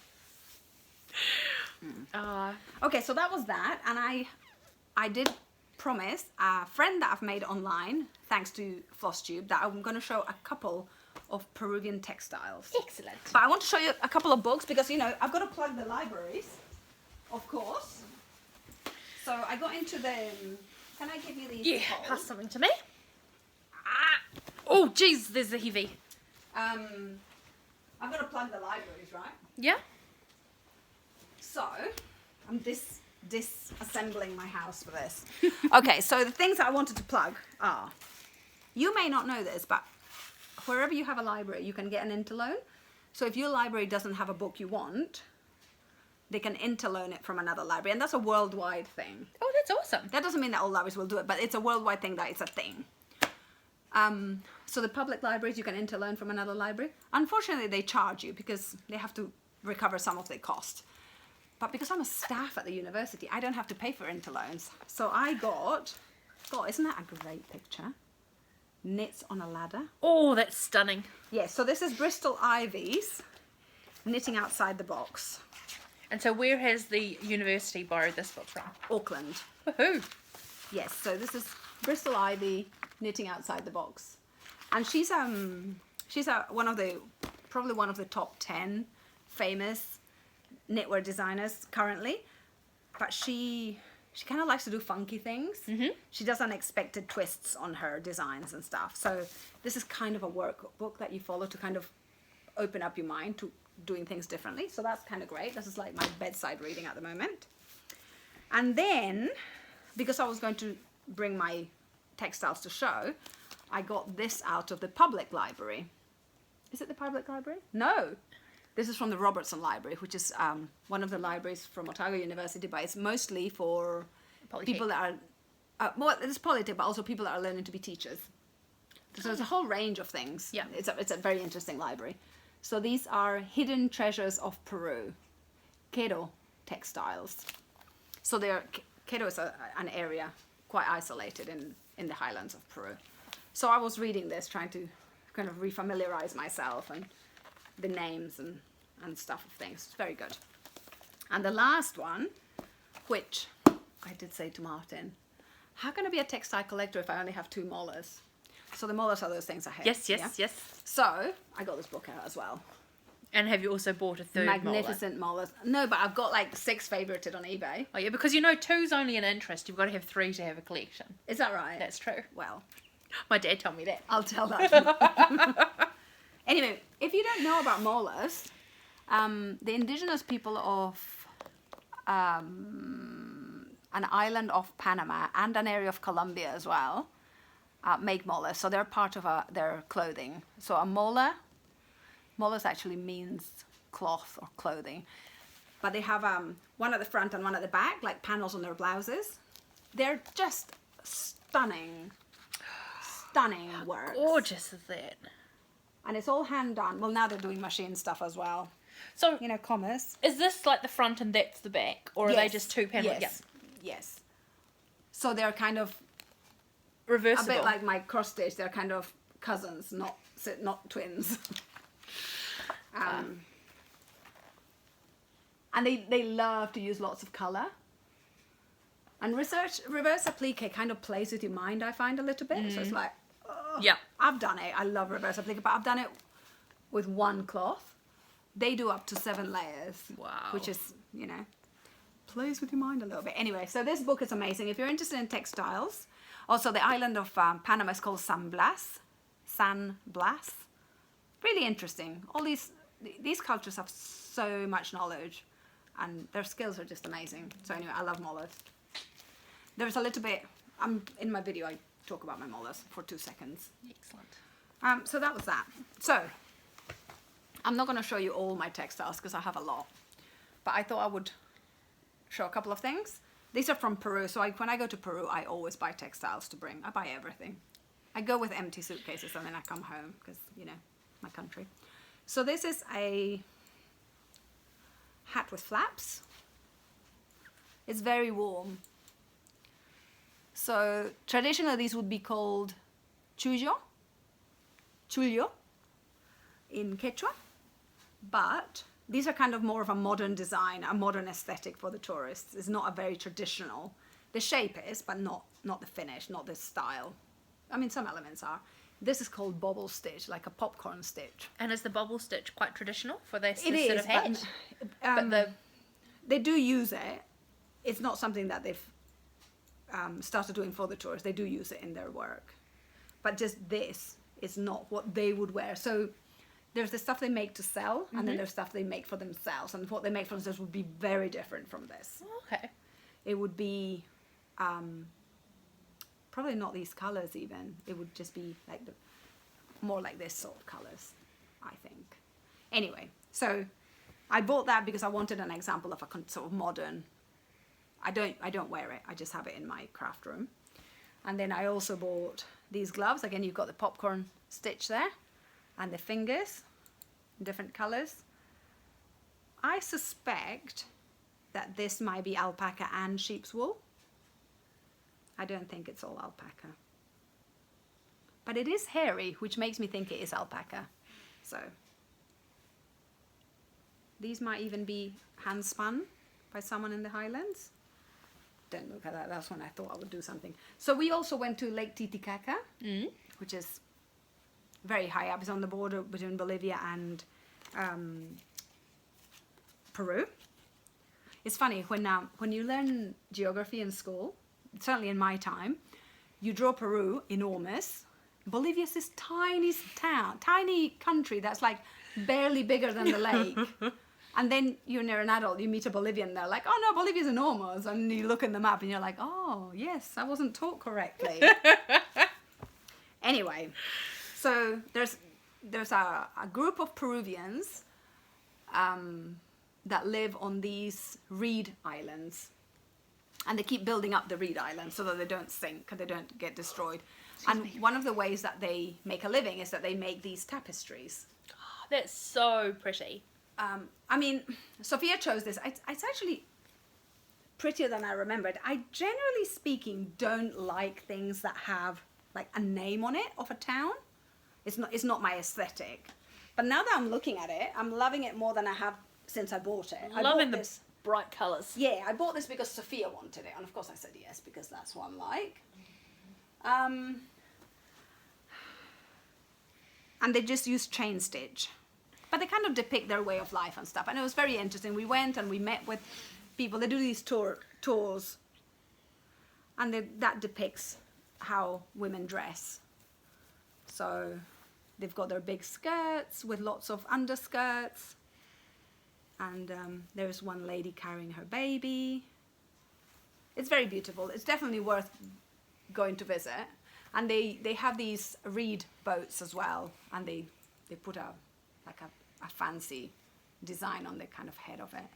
Speaker 1: Uh,
Speaker 2: Okay, so that was that, and I did promise a friend that I've made online, thanks to Flosstube, that I'm going to show a couple of Peruvian textiles.
Speaker 1: excellent.
Speaker 2: But I want to show you a couple of books because, I've got to plug the libraries, of course. So I got into the... Can I give you these?
Speaker 1: Yeah,
Speaker 2: to hold?
Speaker 1: pass something to me. Ah. Oh, jeez, there's the heavy.
Speaker 2: I'm going to plug the libraries, right?
Speaker 1: Yeah?
Speaker 2: So, I'm disassembling my house for this. Okay, so the things I wanted to plug are, you may not know this, but wherever you have a library, you can get an interloan. So if your library doesn't have a book you want, they can interloan it from another library, and that's a worldwide thing.
Speaker 1: Oh, that's awesome.
Speaker 2: That doesn't mean that all libraries will do it, but it's a worldwide thing that it's a thing. So the public libraries, you can interloan from another library. Unfortunately, they charge you because they have to recover some of the cost. But because I'm a staff at the university, I don't have to pay for interloans. So I got, God, isn't that a great picture? Knits on a ladder.
Speaker 1: Oh, that's stunning.
Speaker 2: Yes, so this is Bristol Ivy's Knitting Outside the Box.
Speaker 1: And so where has the university borrowed this book from?
Speaker 2: Auckland.
Speaker 1: Woohoo.
Speaker 2: Yes, so this is Bristol Ivy Knitting Outside the Box. And she's probably one of the top 10 famous knitwear designers currently, but she kind of likes to do funky things. She does unexpected twists on her designs and stuff, so this is kind of a workbook that you follow to kind of open up your mind to doing things differently, so that's kind of great. This is like my bedside reading at the moment. And then, because I was going to bring my textiles to show, I got this out of the public library. Is it the public library? No, This is from the Robertson Library, which is one of the libraries from Otago University, but it's mostly for people that are, well, it's Polytech, but also people that are learning to be teachers. So there's a whole range of things.
Speaker 1: Yeah.
Speaker 2: It's a very interesting library. So these are Hidden Treasures of Peru, Quero textiles. So Quero is an area quite isolated in the highlands of Peru. So I was reading this, trying to kind of refamiliarize myself and the names and stuff of things. It's very good. And the last one, which I did say to Martin, how can I be a textile collector if I only have 2 molars? So the molars are those things I hate.
Speaker 1: Yes.
Speaker 2: So I got this book out as well.
Speaker 1: And have you also bought a third
Speaker 2: Magnificent molars. No, but I've got like 6 favorited on eBay.
Speaker 1: Oh yeah, because you know 2's only an interest. You've got to have 3 to have a collection.
Speaker 2: Is that right?
Speaker 1: That's true.
Speaker 2: Well,
Speaker 1: My dad told me that.
Speaker 2: I'll tell that. Anyway, if you don't know about molars, the indigenous people of an island of Panama and an area of Colombia as well make molars. So they're part of their clothing. So a molars actually means cloth or clothing. But they have one at the front and one at the back, like panels on their blouses. They're just stunning work.
Speaker 1: Gorgeous is that?
Speaker 2: And it's all hand done. Well, now they're doing machine stuff as well.
Speaker 1: So,
Speaker 2: You know, commerce.
Speaker 1: is this like the front and that's the back? Or are they just 2 panels?
Speaker 2: Yes. So they're kind of
Speaker 1: Reversible.
Speaker 2: a bit like my cross stitch. They're kind of cousins, not twins. And they love to use lots of colour. And reverse applique kind of plays with your mind, I find, a little bit. So it's like,
Speaker 1: Yeah.
Speaker 2: I've done it. I love reverse applique, but I've done it with 1 cloth. They do up to 7 layers.
Speaker 1: Wow.
Speaker 2: Which is, you know, plays with your mind a little bit. Anyway, so this book is amazing. If you're interested in textiles, also the island of Panama is called San Blas. Really interesting. All these cultures have so much knowledge, and their skills are just amazing. So anyway, I love molars. There's a little bit. In my video, I talk about my molars for 2 seconds.
Speaker 1: Excellent.
Speaker 2: So that was that. So I'm not going to show you all my textiles because I have a lot, but I thought I would show a couple of things. These are from Peru, so when I go to Peru, I always buy textiles to bring. I buy everything. I go with empty suitcases and then I come home because, you know, my country. So this is a hat with flaps. It's very warm. So traditionally these would be called chullo in Quechua, but these are kind of more of a modern design, a modern aesthetic for the tourists. It's not a very traditional. The shape is, but not the finish, not the style. I mean, some elements are. This is called bobble stitch, like a popcorn stitch.
Speaker 1: And is the bubble stitch quite traditional for this
Speaker 2: It
Speaker 1: sort
Speaker 2: is,
Speaker 1: of hat?
Speaker 2: but they do use it. It's not something that they've started doing for the tourists. They do use it in their work. But just this is not what they would wear. So there's the stuff they make to sell, and then there's stuff they make for themselves. And what they make for themselves would be very different from this.
Speaker 1: Okay.
Speaker 2: It would be probably not these colors even. It would just be like more like this sort of colors, I think. Anyway, so I bought that because I wanted an example of a sort of modern. I don't wear it. I just have it in my craft room. And then I also bought these gloves. Again, you've got the popcorn stitch there, and the fingers, different colors. I suspect that this might be alpaca and sheep's wool. I don't think it's all alpaca. But it is hairy, which makes me think it is alpaca. So these might even be hand spun by someone in the highlands. Don't look at that. That's when I thought I would do something. So we also went to Lake Titicaca, which is very high up. It's on the border between Bolivia and Peru. It's funny when you learn geography in school, certainly in my time, you draw Peru enormous. Bolivia's this tiny town, tiny country that's like barely bigger than the lake. And then you're near an adult, you meet a Bolivian, they're like, oh no, Bolivia's enormous. And you look in the map and you're like, oh yes, I wasn't taught correctly. Anyway, so there's a group of Peruvians that live on these reed islands. And they keep building up the reed islands so that they don't sink and they don't get destroyed. And one of the ways that they make a living is that they make these tapestries.
Speaker 1: Oh, that's so pretty.
Speaker 2: I mean, Sophia chose this. It's actually prettier than I remembered. I, generally speaking, don't like things that have like a name on it of a town. It's not my aesthetic. But now that I'm looking at it, I'm loving it more than I have since I bought it.
Speaker 1: Loving the bright colours.
Speaker 2: Yeah, I bought this because Sophia wanted it, and of course I said yes because that's what I'm like. And they just use chain stitch, but they kind of depict their way of life and stuff, and it was very interesting. We went and we met with people. They do these tours, and that depicts how women dress. So they've got their big skirts with lots of underskirts. And there's one lady carrying her baby. It's very beautiful. It's definitely worth going to visit. And they have these reed boats as well. And they put a fancy design on the kind of head of it.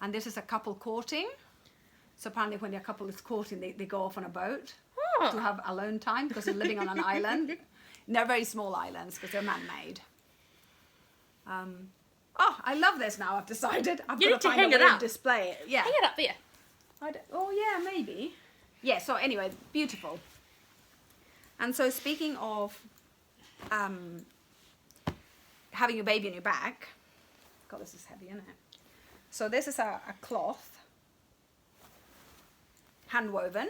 Speaker 2: And this is a couple courting. So apparently when a couple is courting, they go off on a boat to have alone time because they're living on an island. And they're very small islands because they're man-made. Oh, I love this now, I've decided. I've got to find a way to display it. Yeah.
Speaker 1: Hang it up there.
Speaker 2: Oh, yeah, maybe. Yeah, so anyway, beautiful. And so speaking of having your baby on your back, God, this is heavy, isn't it? So this is a cloth, hand woven.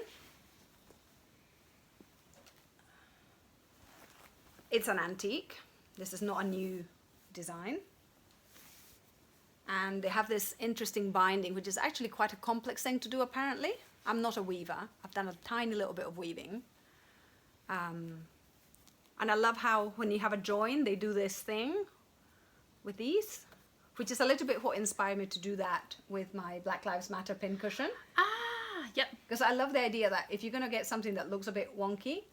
Speaker 2: It's an antique. This is not a new design. And they have this interesting binding, which is actually quite a complex thing to do, apparently. I'm not a weaver. I've done a tiny little bit of weaving. And I love how when you have a join, they do this thing with these, which is a little bit what inspired me to do that with my Black Lives Matter pincushion.
Speaker 1: Ah, yep.
Speaker 2: Because I love the idea that if you're going to get something that looks a bit wonky,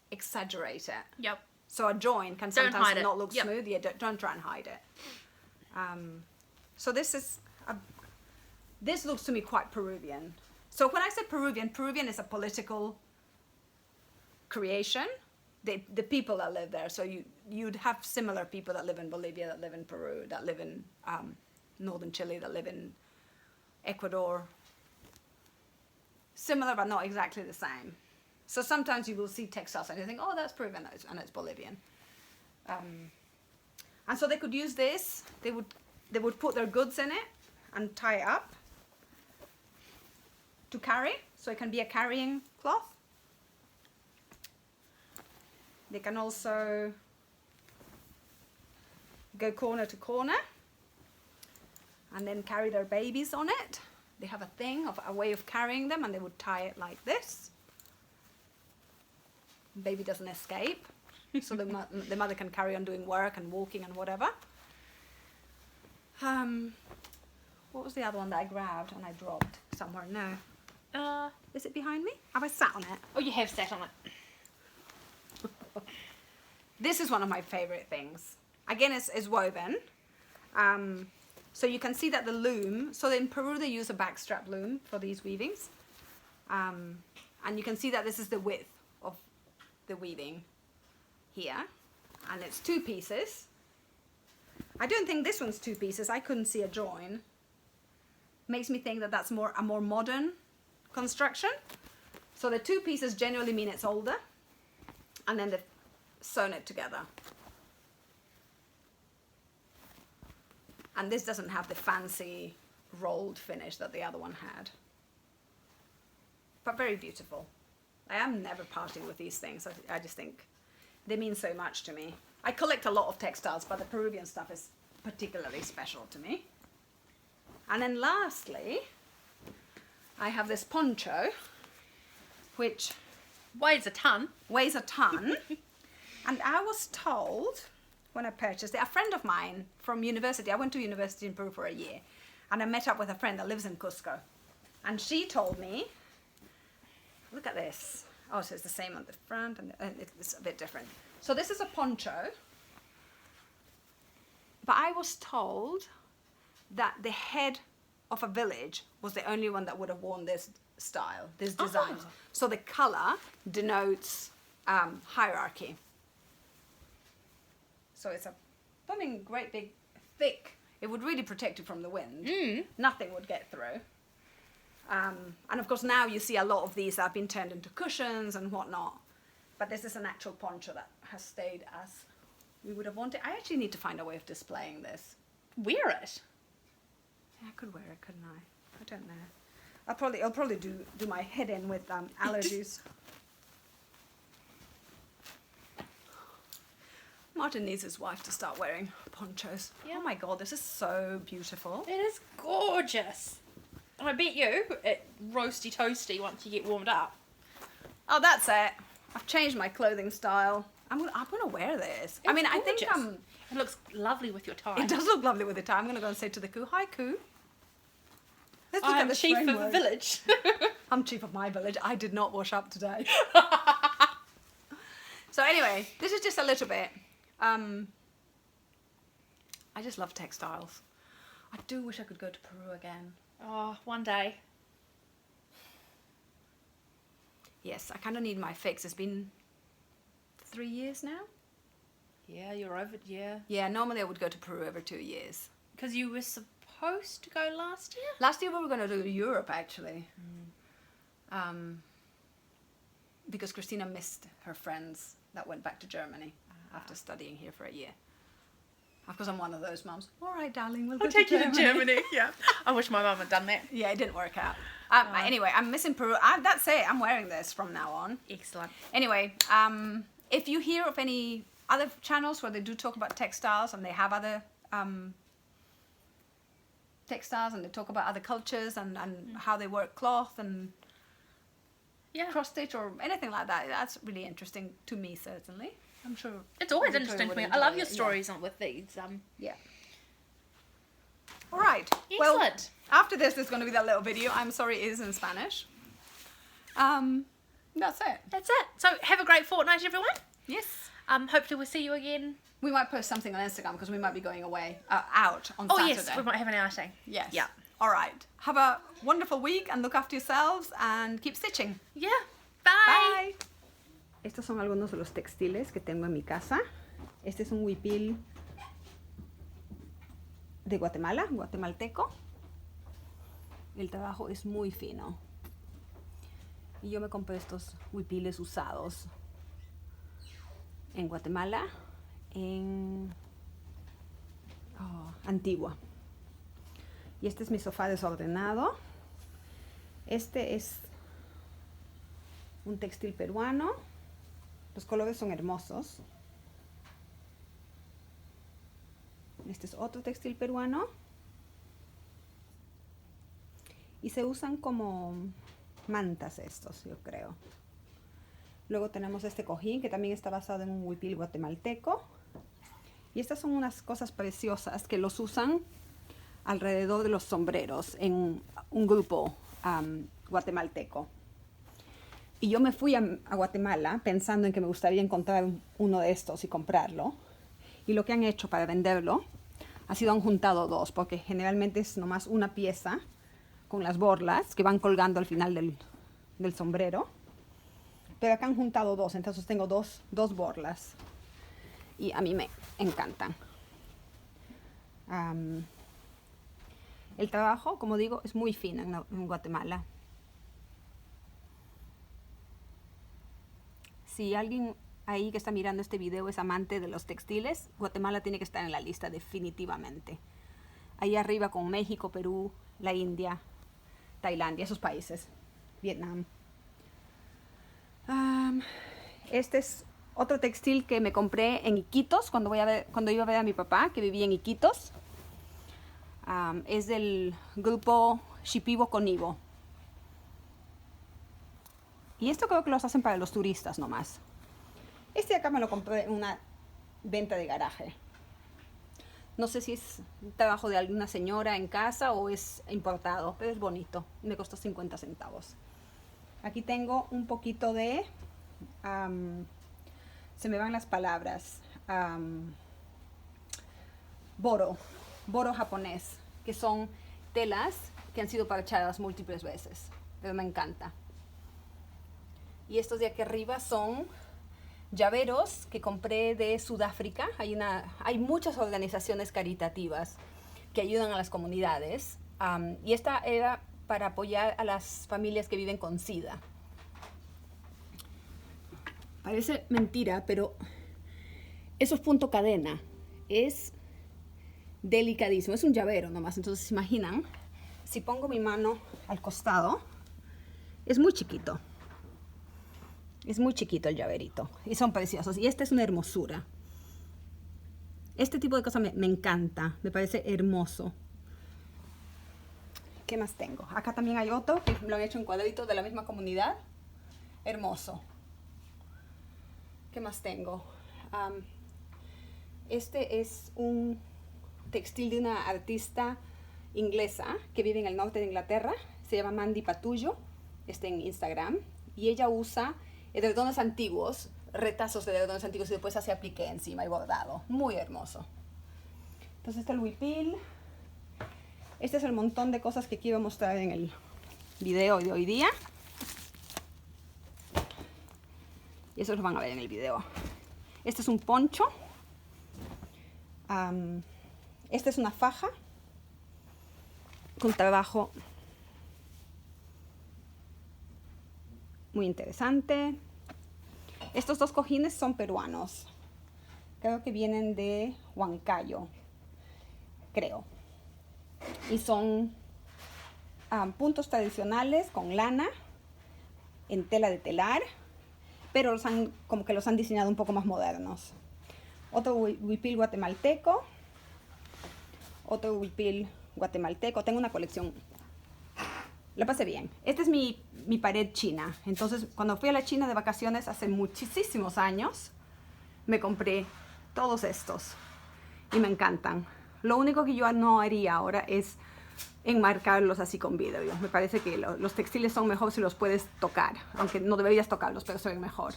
Speaker 2: exaggerate it.
Speaker 1: Yep.
Speaker 2: So a join can sometimes not look smooth. Yeah, don't try and hide it. So this looks to me quite Peruvian. So when I say Peruvian is a political creation. The people that live there. So you'd have similar people that live in Bolivia, that live in Peru, that live in northern Chile, that live in Ecuador. Similar, but not exactly the same. So sometimes you will see textiles and you think, oh, that's Peruvian, and it's Bolivian. And so they could use this. They would put their goods in it and tie it up to carry, so it can be a carrying cloth. They can also go corner to corner and then carry their babies on it. They have a way of carrying them, and they would tie it like this. The baby doesn't escape, so the mother can carry on doing work and walking and whatever. What was the other one that I grabbed and I dropped somewhere? No. Is it behind me? Have I sat on it?
Speaker 1: Oh, you have sat on it.
Speaker 2: This is one of my favorite things. Again, it's woven. So you can see that the loom, so in Peru they use a backstrap loom for these weavings. And you can see that this is the width of the weaving here. And it's 2 pieces. I don't think this one's 2 pieces. I couldn't see a join. Makes me think that that's a more modern construction. So the 2 pieces generally mean it's older. And then they've sewn it together. And this doesn't have the fancy rolled finish that the other one had. But very beautiful. I am never parting with these things. I just think they mean so much to me. I collect a lot of textiles, but the Peruvian stuff is particularly special to me. And then lastly, I have this poncho, which
Speaker 1: weighs a ton.
Speaker 2: And I was told when I purchased it, a friend of mine from university, I went to university in Peru for a year, and I met up with a friend that lives in Cusco. And she told me, look at this. Oh, so it's the same on the front, and it's a bit different. So this is a poncho. But I was told that the head of a village was the only one that would have worn this style, this design.
Speaker 1: Oh.
Speaker 2: So the color denotes hierarchy. So it's a blooming great big thick. It would really protect you from the wind. Nothing would get through. And of course now you see a lot of these that have been turned into cushions and whatnot. But this is an actual poncho that has stayed as we would have wanted. I actually need to find a way of displaying this.
Speaker 1: Wear it.
Speaker 2: Yeah, I could wear it, couldn't I? I don't know. I'll probably do my head in with allergies. Martin needs his wife to start wearing ponchos.
Speaker 1: Yeah.
Speaker 2: Oh my god, this is so beautiful.
Speaker 1: It is gorgeous. And I bet you it roasty toasty once you get warmed up.
Speaker 2: Oh, that's it. I've changed my clothing style. I'm gonna wear this. I mean, I think
Speaker 1: Gorgeous. It looks lovely with your tie.
Speaker 2: it does look lovely with the tie. I'm gonna go and say to the coo, "Hi, coo." Let's look at
Speaker 1: I'm
Speaker 2: this
Speaker 1: chief of a
Speaker 2: framework.
Speaker 1: village.
Speaker 2: I'm chief of my village. I did not wash up today. So anyway, this is just a little bit. I just love textiles. I do wish I could go to Peru again.
Speaker 1: Oh, one day.
Speaker 2: Yes, I kind of need my fix. It's been 3 years now.
Speaker 1: Yeah, you're over. Yeah.
Speaker 2: Yeah, normally I would go to Peru every 2 years.
Speaker 1: Because you were supposed to go last year?
Speaker 2: Last year we were going to do Europe actually. Because Christina missed her friends that went back to Germany after studying here for a year. Of course, I'm one of those mums. All right, darling, we'll go
Speaker 1: I'll take
Speaker 2: to
Speaker 1: you to Germany. Yeah. I wish my mum had done that.
Speaker 2: Yeah, it didn't work out. Anyway, I'm missing Peru. That's it. I'm wearing this from now on.
Speaker 1: Excellent.
Speaker 2: Anyway, if you hear of any other channels where they do talk about textiles and they have other textiles and they talk about other cultures and how they work cloth and
Speaker 1: Yeah.
Speaker 2: cross stitch or anything like that, that's really interesting to me, certainly. I'm sure
Speaker 1: It's always
Speaker 2: Victoria
Speaker 1: interesting to
Speaker 2: would
Speaker 1: me. I
Speaker 2: enjoy
Speaker 1: love
Speaker 2: it,
Speaker 1: your
Speaker 2: yeah.
Speaker 1: stories on with these.
Speaker 2: Yeah. All right.
Speaker 1: Excellent.
Speaker 2: Well, after this, there's going to be that little video. I'm sorry, it is in Spanish. That's it.
Speaker 1: That's it. So have a great fortnight, everyone.
Speaker 2: Yes.
Speaker 1: Hopefully we'll see you again.
Speaker 2: We might post something on Instagram because we might be going away out on
Speaker 1: Oh
Speaker 2: Saturday.
Speaker 1: yes, we might have an outing.
Speaker 2: Yes.
Speaker 1: Yeah.
Speaker 2: All right. Have a wonderful week and look after yourselves and keep stitching.
Speaker 1: Yeah. Bye.
Speaker 2: Bye. Estos son algunos de los textiles que tengo en mi casa. Este es un huipil de Guatemala, guatemalteco. El trabajo es muy fino. Y yo me compré estos huipiles usados en Guatemala, en Antigua. Y este es mi sofá desordenado. Este es un textil peruano. Los colores son hermosos. Este es otro textil peruano. Y se usan como mantas estos, yo creo. Luego tenemos este cojín que también está basado en un huipil guatemalteco. Y estas son unas cosas preciosas que los usan alrededor de los sombreros en un grupo guatemalteco. Y yo me fui a Guatemala pensando en que me gustaría encontrar uno de estos y comprarlo. Y lo que han hecho para venderlo ha sido han juntado dos, porque generalmente es nomás una pieza con las borlas que van colgando al final del sombrero. Pero acá han juntado dos, entonces tengo dos borlas. Y a mí me encantan. El trabajo, como digo, es muy fino en Guatemala. Si alguien ahí que está mirando este video es amante de los textiles, Guatemala tiene que estar en la lista definitivamente. Ahí arriba con México, Perú, la India, Tailandia, esos países, Vietnam. Este es otro textil que me compré en Iquitos cuando iba a ver a mi papá, que vivía en Iquitos. Es del grupo Shipibo Conibo. Y esto creo que los hacen para los turistas nomás. Este de acá me lo compré en una venta de garaje. No sé si es un trabajo de alguna señora en casa o es importado, pero es bonito. Me costó 50 centavos. Aquí tengo un poquito de... se me van las palabras. boro japonés, que son telas que han sido parchadas múltiples veces, pero me encanta. Y estos de aquí arriba son llaveros que compré de Sudáfrica. Hay muchas organizaciones caritativas que ayudan a las comunidades, y esta era para apoyar a las familias que viven con SIDA. Parece mentira, pero eso es punto cadena. Es delicadísimo. Es un llavero nomás. Entonces, ¿se imaginan? Si pongo mi mano al costado, es muy chiquito. Es muy chiquito el llaverito. Y son preciosos. Y esta es una hermosura. Este tipo de cosas me encanta. Me parece hermoso. ¿Qué más tengo? Acá también hay otro que lo han hecho en cuadritos de la misma comunidad. Hermoso. ¿Qué más tengo? Este es un textil de una artista inglesa que vive en el norte de Inglaterra. Se llama Mandy Patullo. Está en Instagram. Y ella usa edredones antiguos, retazos de edredones antiguos, y después hace apliqué encima y bordado. Muy hermoso. Entonces este es el huipil. Este es el montón de cosas que quiero mostrar en el video de hoy día. Y eso lo van a ver en el video. Este es un poncho. Esta es una faja con trabajo muy interesante. Estos dos cojines son peruanos. Creo que vienen de Huancayo. Creo. Y son puntos tradicionales con lana en tela de telar, pero como que los han diseñado un poco más modernos. Otro huipil guatemalteco. Otro huipil guatemalteco. Tengo una colección. La pasé bien. Esta es mi pared china. Entonces, cuando fui a la China de vacaciones hace muchísimos años, me compré todos estos. Y me encantan. Lo único que yo no haría ahora es enmarcarlos así con vidrio. Me parece que los textiles son mejor si los puedes tocar. Aunque no deberías tocarlos, pero se ven mejor.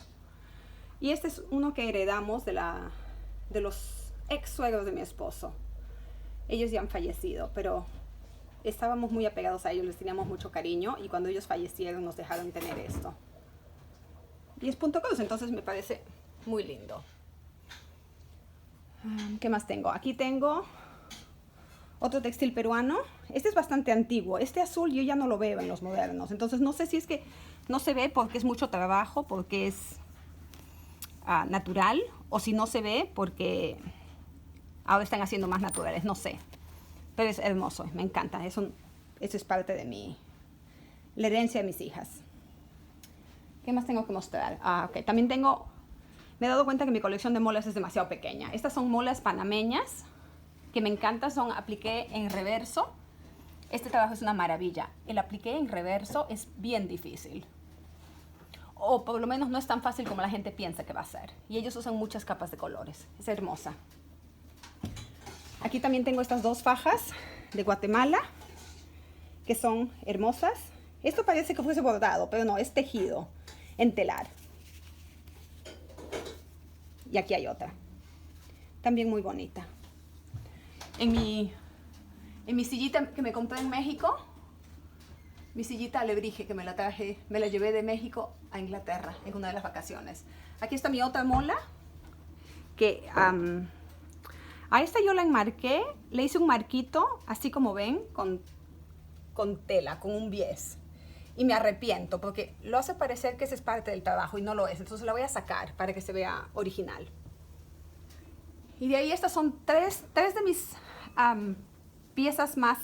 Speaker 2: Y este es uno que heredamos de los ex suegros de mi esposo. Ellos ya han fallecido, pero estábamos muy apegados a ellos, les teníamos mucho cariño, y cuando ellos fallecieron nos dejaron tener esto. Y es punto cruz, entonces me parece muy lindo. ¿Qué más tengo? Aquí tengo otro textil peruano. Este es bastante antiguo. Este azul yo ya no lo veo en los modernos, entonces no sé si es que no se ve porque es mucho trabajo, porque es natural, o si no se ve porque ahora están haciendo más naturales, no sé. Pero es hermoso, me encanta. Eso es parte de la herencia de mis hijas. ¿Qué más tengo que mostrar? Ok, también me he dado cuenta que mi colección de molas es demasiado pequeña. Estas son molas panameñas que me encantan, son apliqué en reverso. Este trabajo es una maravilla. El apliqué en reverso es bien difícil. O por lo menos no es tan fácil como la gente piensa que va a ser. Y ellos usan muchas capas de colores. Es hermosa. Aquí también tengo estas dos fajas de Guatemala, que son hermosas. Esto parece que fuese bordado, pero no, es tejido en telar. Y aquí hay otra, también muy bonita. En mi sillita que me compré en México, mi sillita alebrije que me la llevé de México a Inglaterra en una de las vacaciones. Aquí está mi otra mola, que a esta yo la enmarqué, le hice un marquito, así como ven, con tela, con un bies. Y me arrepiento porque lo hace parecer que ese es parte del trabajo y no lo es. Entonces la voy a sacar para que se vea original. Y de ahí estas son tres de mis piezas más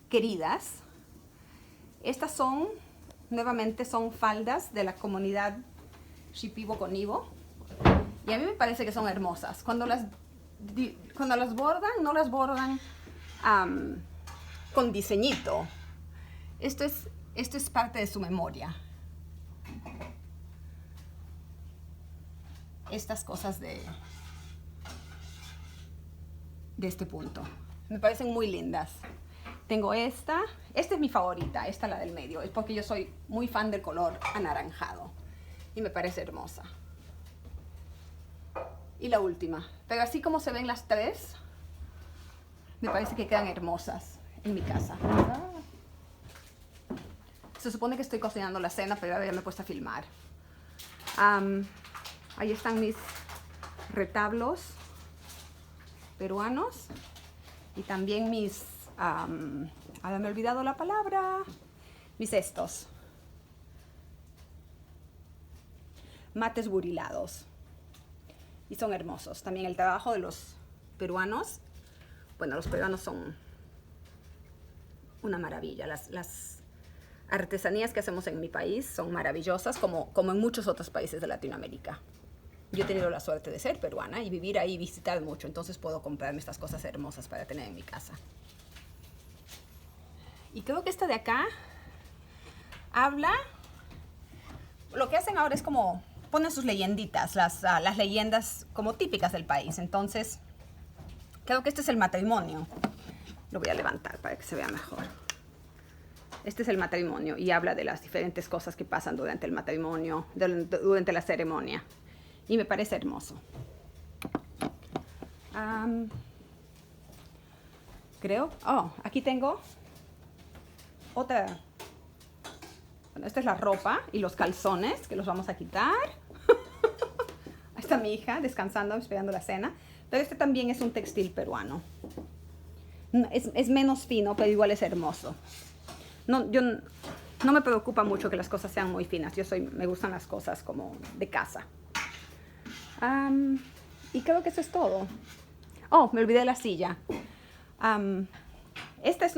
Speaker 2: queridas. Estas nuevamente son faldas de la comunidad Shipibo con Ivo. Y a mí me parece que son hermosas. Cuando las bordan, no las bordan con diseñito. Esto es parte de su memoria. Estas cosas de este punto. Me parecen muy lindas. Tengo esta es mi favorita, esta la del medio. Es porque yo soy muy fan del color anaranjado. Y me parece hermosa. Y la última. Pero así como se ven las tres, me parece que quedan hermosas en mi casa. Se supone que estoy cocinando la cena, pero ahora ya me he puesto a filmar. Ahí están mis retablos peruanos y también mis, ahora me he olvidado la palabra, mis estos. Mates burilados. Y son hermosos. También el trabajo de los peruanos. Bueno, los peruanos son una maravilla. Las artesanías que hacemos en mi país son maravillosas, como en muchos otros países de Latinoamérica. Yo he tenido la suerte de ser peruana y vivir ahí y visitar mucho. Entonces puedo comprarme estas cosas hermosas para tener en mi casa. Y creo que esta de acá habla... Lo que hacen ahora es como... ponen sus leyenditas, las leyendas como típicas del país. Entonces, creo que este es el matrimonio. Lo voy a levantar para que se vea mejor. Este es el matrimonio y habla de las diferentes cosas que pasan durante el matrimonio, durante la ceremonia. Y me parece hermoso. Creo... Oh, aquí tengo otra... Bueno, esta es la ropa y los calzones que los vamos a quitar. Ahí está mi hija descansando, esperando la cena. Pero este también es un textil peruano. Es menos fino, pero igual es hermoso. No me preocupa mucho que las cosas sean muy finas. Me gustan las cosas como de casa. Y creo que eso es todo. Oh, me olvidé de la silla. Esta es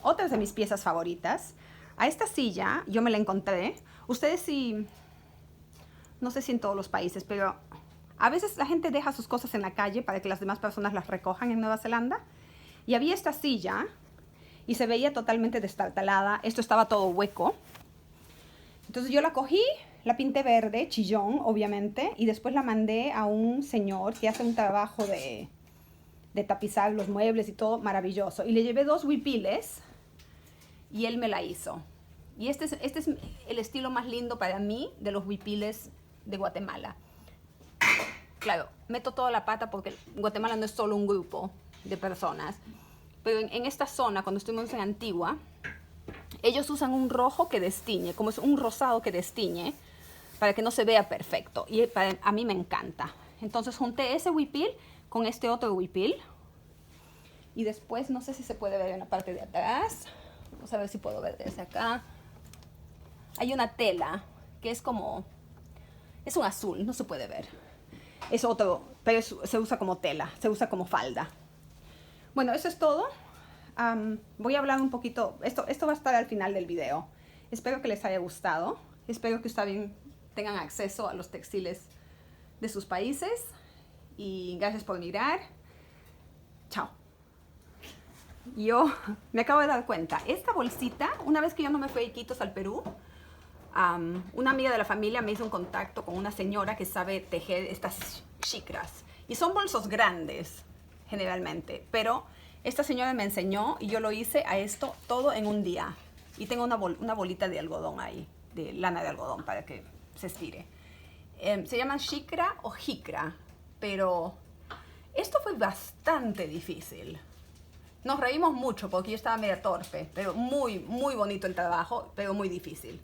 Speaker 2: otras de mis piezas favoritas. A esta silla yo me la encontré. Ustedes sí, no sé si en todos los países, pero a veces la gente deja sus cosas en la calle para que las demás personas las recojan en Nueva Zelanda. Y había esta silla y se veía totalmente destartalada. Esto estaba todo hueco. Entonces yo la cogí, la pinté verde, chillón, obviamente, y después la mandé a un señor que hace un trabajo de tapizar los muebles y todo maravilloso. Y le llevé 2 huipiles. Y él me la hizo. Y este es el estilo más lindo para mí de los huipiles de Guatemala. Claro, meto toda la pata porque Guatemala no es solo un grupo de personas. Pero en esta zona, cuando estuvimos en Antigua, ellos usan un rojo que destiñe, como es un rosado que destiñe, para que no se vea perfecto. Y a mí me encanta. Entonces junté ese huipil con este otro huipil. Y después, no sé si se puede ver en la parte de atrás. Vamos a ver si puedo ver desde acá. Hay una tela que es como... es un azul, no se puede ver. Es otro, pero se usa como tela, se usa como falda. Bueno, eso es todo. Voy a hablar un poquito... Esto va a estar al final del video. Espero que les haya gustado. Espero que ustedes tengan acceso a los textiles de sus países. Y gracias por mirar. Chao. Yo me acabo de dar cuenta, esta bolsita, una vez que yo no me fui a Iquitos al Perú, una amiga de la familia me hizo un contacto con una señora que sabe tejer estas xicras. Y son bolsos grandes, generalmente, pero esta señora me enseñó y yo lo hice a esto todo en un día. Y tengo una bolita de algodón ahí, de lana de algodón, para que se estire. Se llaman xicra o jicra, pero esto fue bastante difícil. Nos reímos mucho porque yo estaba media torpe, pero muy, muy bonito el trabajo, pero muy difícil.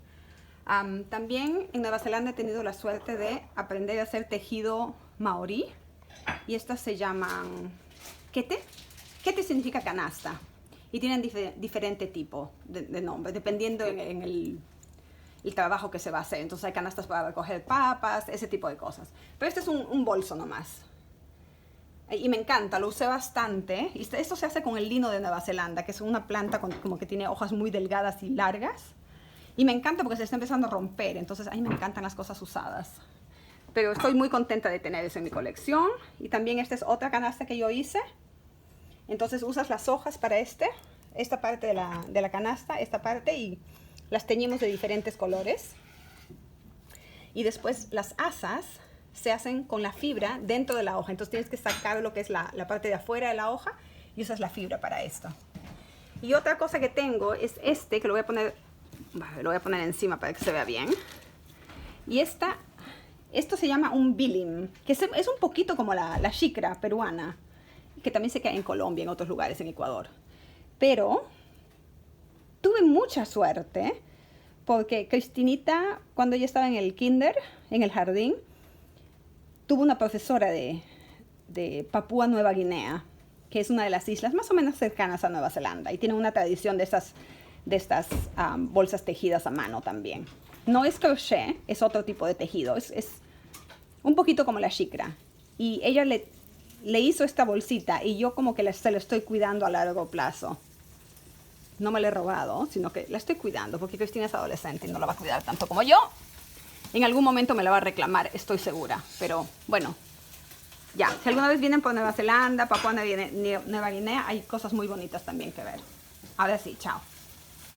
Speaker 2: También en Nueva Zelanda he tenido la suerte de aprender a hacer tejido maorí. Y estas se llaman kete. Kete significa canasta. Y tienen diferente tipo de nombre, dependiendo en el trabajo que se va a hacer. Entonces hay canastas para recoger papas, ese tipo de cosas. Pero este es un bolso nomás. Y me encanta, lo usé bastante. Y esto se hace con el lino de Nueva Zelanda, que es una planta como que tiene hojas muy delgadas y largas. Y me encanta porque se está empezando a romper. Entonces, a mí me encantan las cosas usadas. Pero estoy muy contenta de tener eso en mi colección. Y también esta es otra canasta que yo hice. Entonces, usas las hojas para esta parte de la canasta, esta parte, y las teñimos de diferentes colores. Y después las asas se hacen con la fibra dentro de la hoja. Entonces tienes que sacar lo que es la parte de afuera de la hoja y usas la fibra para esto. Y otra cosa que tengo es que lo voy a poner encima para que se vea bien. Y esto se llama un bilim, que es un poquito como la xicra peruana. que también sé que hay en Colombia, en otros lugares, en Ecuador. Pero tuve mucha suerte porque Cristinita, cuando ella estaba en el kinder, en el jardín, tuvo una profesora de Papúa Nueva Guinea, que es una de las islas más o menos cercanas a Nueva Zelanda, y tiene una tradición de estas bolsas tejidas a mano también. No es crochet, es otro tipo de tejido, es un poquito como la shikra. Y ella le hizo esta bolsita y yo como que se la estoy cuidando a largo plazo. No me la he robado, sino que la estoy cuidando porque Cristina es adolescente y no la va a cuidar tanto como yo. En algún momento me la va a reclamar, estoy segura. Pero bueno, ya. Si alguna vez vienen por Nueva Zelanda, Papúa Nueva Guinea, hay cosas muy bonitas también que ver. Ahora sí, chao.